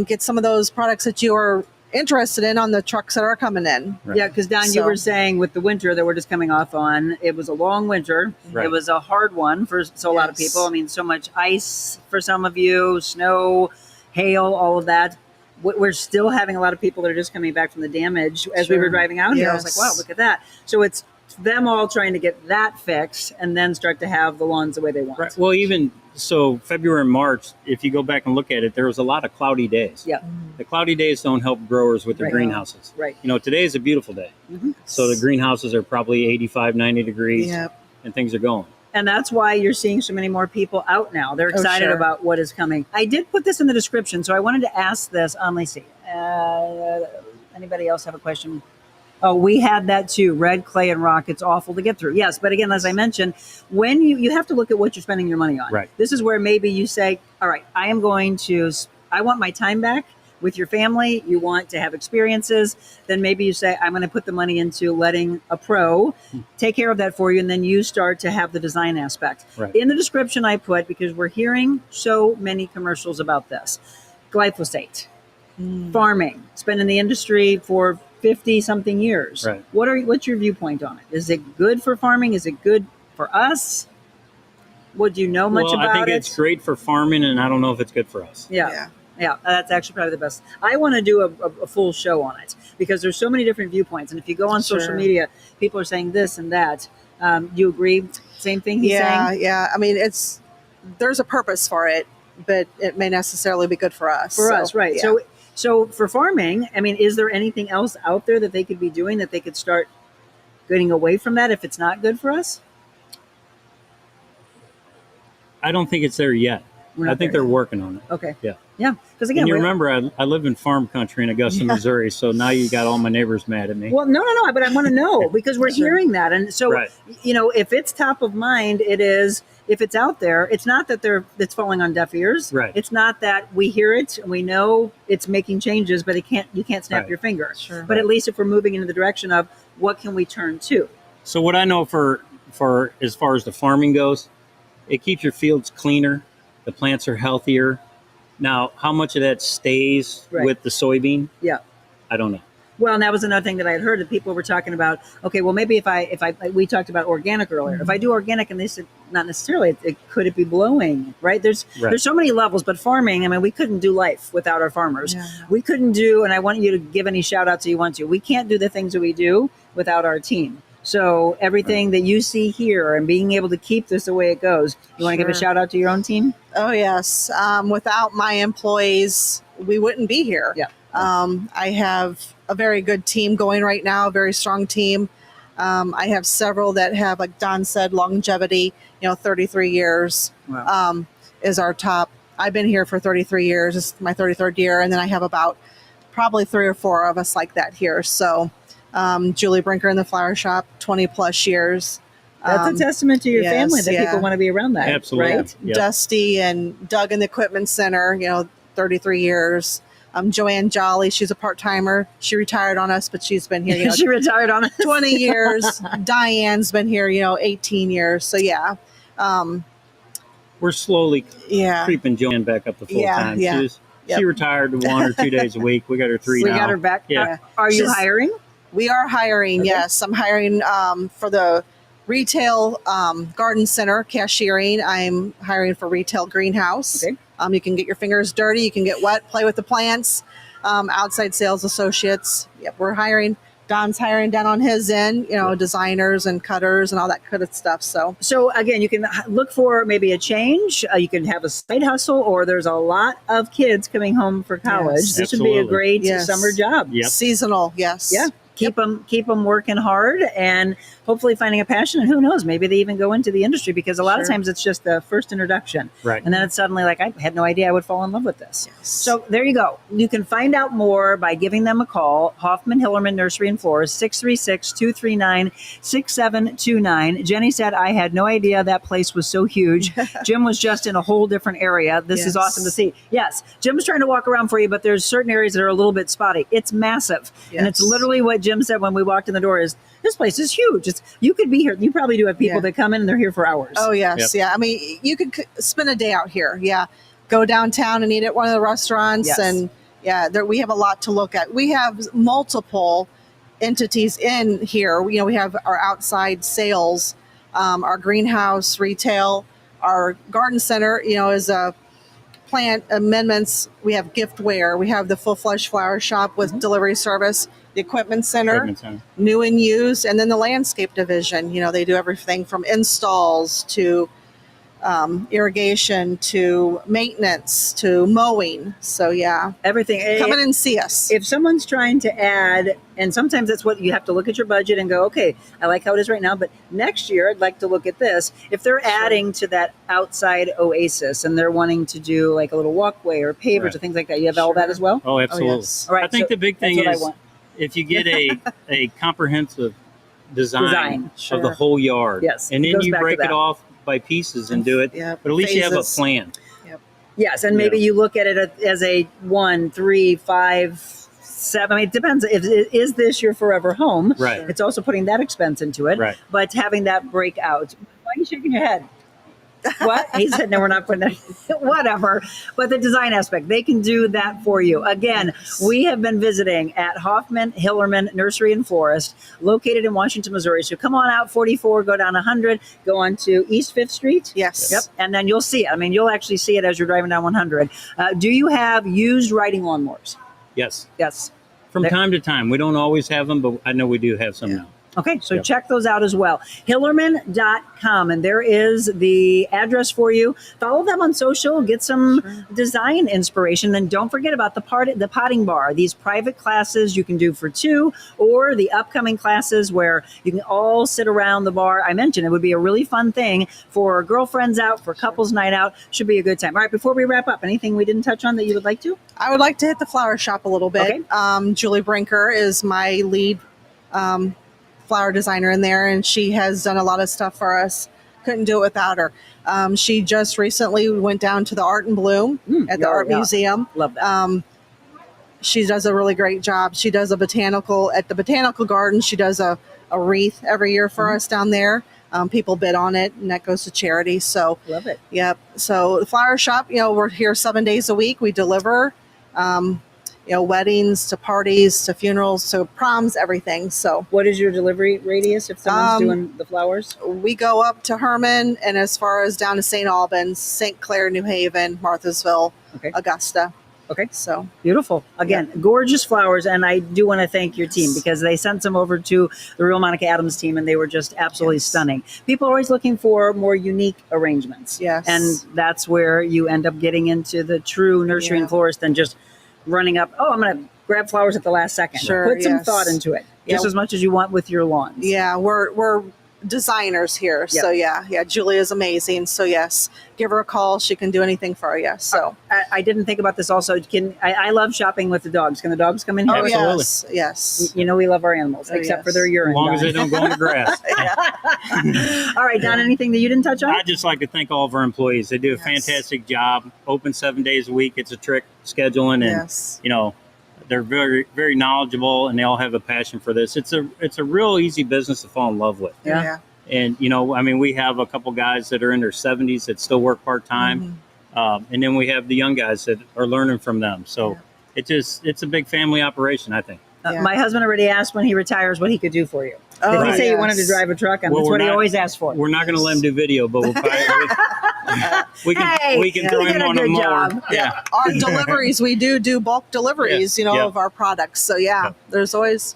get some of those products that you are interested in on the trucks that are coming in. Right. Yeah, because Don, you were saying with the winter that we're just coming off on, it was a long winter. Right. It was a hard one for a lot of people. I mean, so much ice for some of you, snow, hail, all of that. We're still having a lot of people that are just coming back from the damage as we were driving out here. I was like, wow, look at that. So it's them all trying to get that fixed and then start to have the lawns the way they want. Right. Well, even so, February and March, if you go back and look at it, there was a lot of cloudy days. Yeah. The cloudy days don't help growers with their greenhouses. Right. Today is a beautiful day. Mm-hmm. So the greenhouses are probably 85, 90 degrees and things are going. And that's why you're seeing so many more people out now. They're excited about what is coming. I did put this in the description, so I wanted to ask this. Let me see. Anybody else have a question? Oh, we had that too. Red clay and rock. It's awful to get through. Yes. But again, as I mentioned, when you have to look at what you're spending your money on. Right. This is where maybe you say, all right, I want my time back with your family. You want to have experiences. Then maybe you say, I'm going to put the money into letting a pro take care of that for you. And then you start to have the design aspect. Right. In the description I put, because we're hearing so many commercials about this, glyphosate, farming, it's been in the industry for 50 something years. Right. What's your viewpoint on it? Is it good for farming? Is it good for us? Would you know much about it? I think it's great for farming, and I don't know if it's good for us. Yeah. Yeah, that's actually probably the best. I want to do a full show on it because there's so many different viewpoints. And if you go on social media, people are saying this and that. Do you agree? Same thing he's saying? Yeah. I mean, there's a purpose for it, but it may necessarily be good for us. For us, right. Yeah. So for farming, I mean, is there anything else out there that they could be doing that they could start getting away from that if it's not good for us? I don't think it's there yet. I think they're working on it. Okay. Yeah. Yeah. Because again, and you remember, I live in farm country in Augusta, Missouri, so now you got all my neighbors mad at me. Well, no, but I want to know because we're hearing that. And so, if it's top of mind, it is. If it's out there, it's not that it's falling on deaf ears. Right. It's not that we hear it and we know it's making changes, but you can't snap your finger. Sure. But at least if we're moving into the direction of what can we turn to? So what I know for as far as the farming goes, it keeps your fields cleaner. The plants are healthier. Now, how much of that stays with the soybean? Yeah. I don't know. Well, and that was another thing that I had heard that people were talking about. Okay, well, maybe if we talked about organic earlier. Mm-hmm. If I do organic, and they said not necessarily, could it be blowing? Right? There's so many levels, but farming. I mean, we couldn't do life without our farmers. Yeah. We couldn't do, and I want you to give any shout outs that you want to. We can't do the things that we do without our team. So everything that you see here and being able to keep this the way it goes, you want to give a shout out to your own team? Oh, yes. Without my employees, we wouldn't be here. Yeah. I have a very good team going right now, a very strong team. I have several that have, like Don said, longevity, 33 years is our top. I've been here for 33 years. It's my 33rd year. And then I have about probably 3 or 4 of us like that here. So Julie Brinker in the flower shop, 20 plus years. That's a testament to your family that people want to be around that. Absolutely. Right? Yep. Dusty and Doug in the equipment center, 33 years. Joanne Jolly, she's a part-timer. She retired on us, but she's been here. She retired on us 20 years. Diane's been here, 18 years. So yeah. We're slowly creeping Joanne back up to full time. Yeah. She retired 1 or 2 days a week. We got her 3 now. We got her back. Yeah. Are you hiring? We are hiring, yes. I'm hiring for the retail garden center cashiering. I'm hiring for retail greenhouse. Okay. You can get your fingers dirty. You can get wet, play with the plants. Outside sales associates. Yep, we're hiring. Don's hiring down on his end, designers and cutters and all that kind of stuff. So again, you can look for maybe a change. You can have a side hustle, or there's a lot of kids coming home for college. Yes, this would be a great summer job. Yep. Seasonal, yes. Yeah. Keep them working hard and hopefully finding a passion. And who knows, maybe they even go into the industry because a lot of times it's just the first introduction. Right. And then it's suddenly like, I had no idea I would fall in love with this. Yes. So there you go. You can find out more by giving them a call. Hoffmann Hillermann Nursery and Florist, 636-239-6729. Jenny said, I had no idea that place was so huge. Jim was just in a whole different area. This is awesome to see. Yes, Jim's trying to walk around for you, but there's certain areas that are a little bit spotty. It's massive. Yes. And it's literally what Jim said when we walked in the door is, this place is huge. You could be here. You probably do have people that come in and they're here for hours. Oh, yes. Yep. Yeah. I mean, you could spend a day out here. Yeah. Go downtown and eat at one of the restaurants. Yes. And we have a lot to look at. We have multiple entities in here. We have our outside sales, our greenhouse, retail, our garden center, is a plant amendments. We have giftware. We have the full-fledged flower shop with delivery service. The equipment center, new and used, and then the landscape division. They do everything from installs to irrigation to maintenance to mowing. So everything. Come in and see us. If someone's trying to add, and sometimes that's what you have to look at your budget and go, okay, I like how it is right now, but next year I'd like to look at this. If they're adding to that outside oasis and they're wanting to do like a little walkway or pavers or things like that, you have all that as well? Oh, absolutely. Oh, yes. All right, I think the big thing is if you get a comprehensive design of the whole yard, and then you break it off by pieces and do it, but at least you have a plan. Yep. Yes, and maybe you look at it as a 1, 3, 5, 7. I mean, it depends. Is this your forever home? Right. It's also putting that expense into it. Right. But having that break out. Why are you shaking your head? What? He said, no, we're not putting it. Whatever. But the design aspect, they can do that for you. Again, we have been visiting at Hoffmann Hillermann Nursery and Florist, located in Washington, Missouri. So come on out 44, go down 100, go on to East 5th Street. Yes. Yep. And then you'll see it. I mean, you'll actually see it as you're driving down 100. Do you have used riding lawnmowers? Yes. Yes. From time to time. We don't always have them, but I know we do have some now. Okay, so check those out as well. Hillerman.com, and there is the address for you. Follow them on social, get some design inspiration, and don't forget about the potting bar. These private classes you can do for 2, or the upcoming classes where you can all sit around the bar. I mentioned it would be a really fun thing for girlfriends out, for couples night out. Should be a good time. All right, before we wrap up, anything we didn't touch on that you would like to? I would like to hit the flower shop a little bit. Okay. Julie Brinker is my lead flower designer in there, and she has done a lot of stuff for us. Couldn't do it without her. She just recently went down to the Art and Bloom at the Art Museum. Love that. She does a really great job. She does at the botanical garden. She does a wreath every year for us down there. People bid on it, and that goes to charity. So love it. Yep. So the flower shop, we're here 7 days a week. We deliver, weddings to parties to funerals to proms, everything. So what is your delivery radius if someone's doing the flowers? We go up to Herman, and as far as down to St. Albans, St. Clair, New Haven, Marthasville, Augusta. Okay. So beautiful. Again, gorgeous flowers. And I do want to thank your team because they sent some over to the Real Monica Adams team, and they were just absolutely stunning. People are always looking for more unique arrangements. Yes. And that's where you end up getting into the true nursery and florist than just running up, I'm going to grab flowers at the last second. Sure, Put some thought into it. Just as much as you want with your lawns. Yeah, we're designers here. Yep. So Julie is amazing. So yes, give her a call. She can do anything for you. So I didn't think about this also. I love shopping with the dogs. Can the dogs come in here? Absolutely. Yes. We love our animals, except for their urine. As long as they don't go in the grass. All right, Don, anything that you didn't touch on? I'd just like to thank all of our employees. They do a fantastic job. Open 7 days a week. It's a trick scheduling, and they're very, very knowledgeable, and they all have a passion for this. It's a real easy business to fall in love with. Yeah. And we have a couple guys that are in their 70s that still work part time, and then we have the young guys that are learning from them. So it's a big family operation, I think. My husband already asked when he retires what he could do for you. Did he say he wanted to drive a truck? And that's what he always asked for. We're not going to let him do video, but we'll probably, we can throw him on a mower. Yeah. Our deliveries, we do bulk deliveries, of our products. So there's always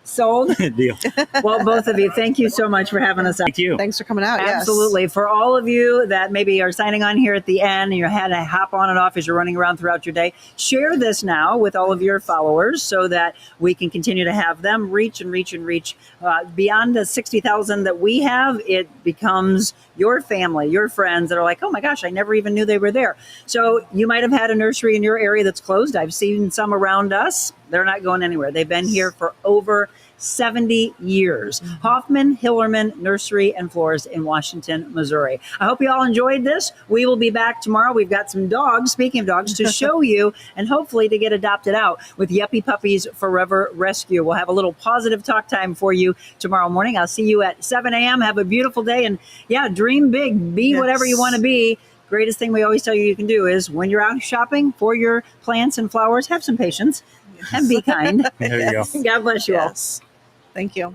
sold. Deal. Well, both of you, thank you so much for having us out. Thank you. Thanks for coming out. Absolutely. For all of you that maybe are signing on here at the end and you had to hop on and off as you're running around throughout your day, share this now with all of your followers so that we can continue to have them reach and reach and reach. Beyond the 60,000 that we have, it becomes your family, your friends that are like, oh my gosh, I never even knew they were there. So you might have had a nursery in your area that's closed. I've seen some around us. They're not going anywhere. They've been here for over 70 years. Hoffmann Hillermann Nursery and Florist in Washington, Missouri. I hope you all enjoyed this. We will be back tomorrow. We've got some dogs, speaking of dogs, to show you and hopefully to get adopted out with Yuppie Puppies Forever Rescue. We'll have a little positive talk time for you tomorrow morning. I'll see you at 7 a.m. Have a beautiful day. And dream big. Be whatever you want to be. Greatest thing we always tell you can do is when you're out shopping for your plants and flowers, have some patience and be kind. There you go. God bless you all. Thank you.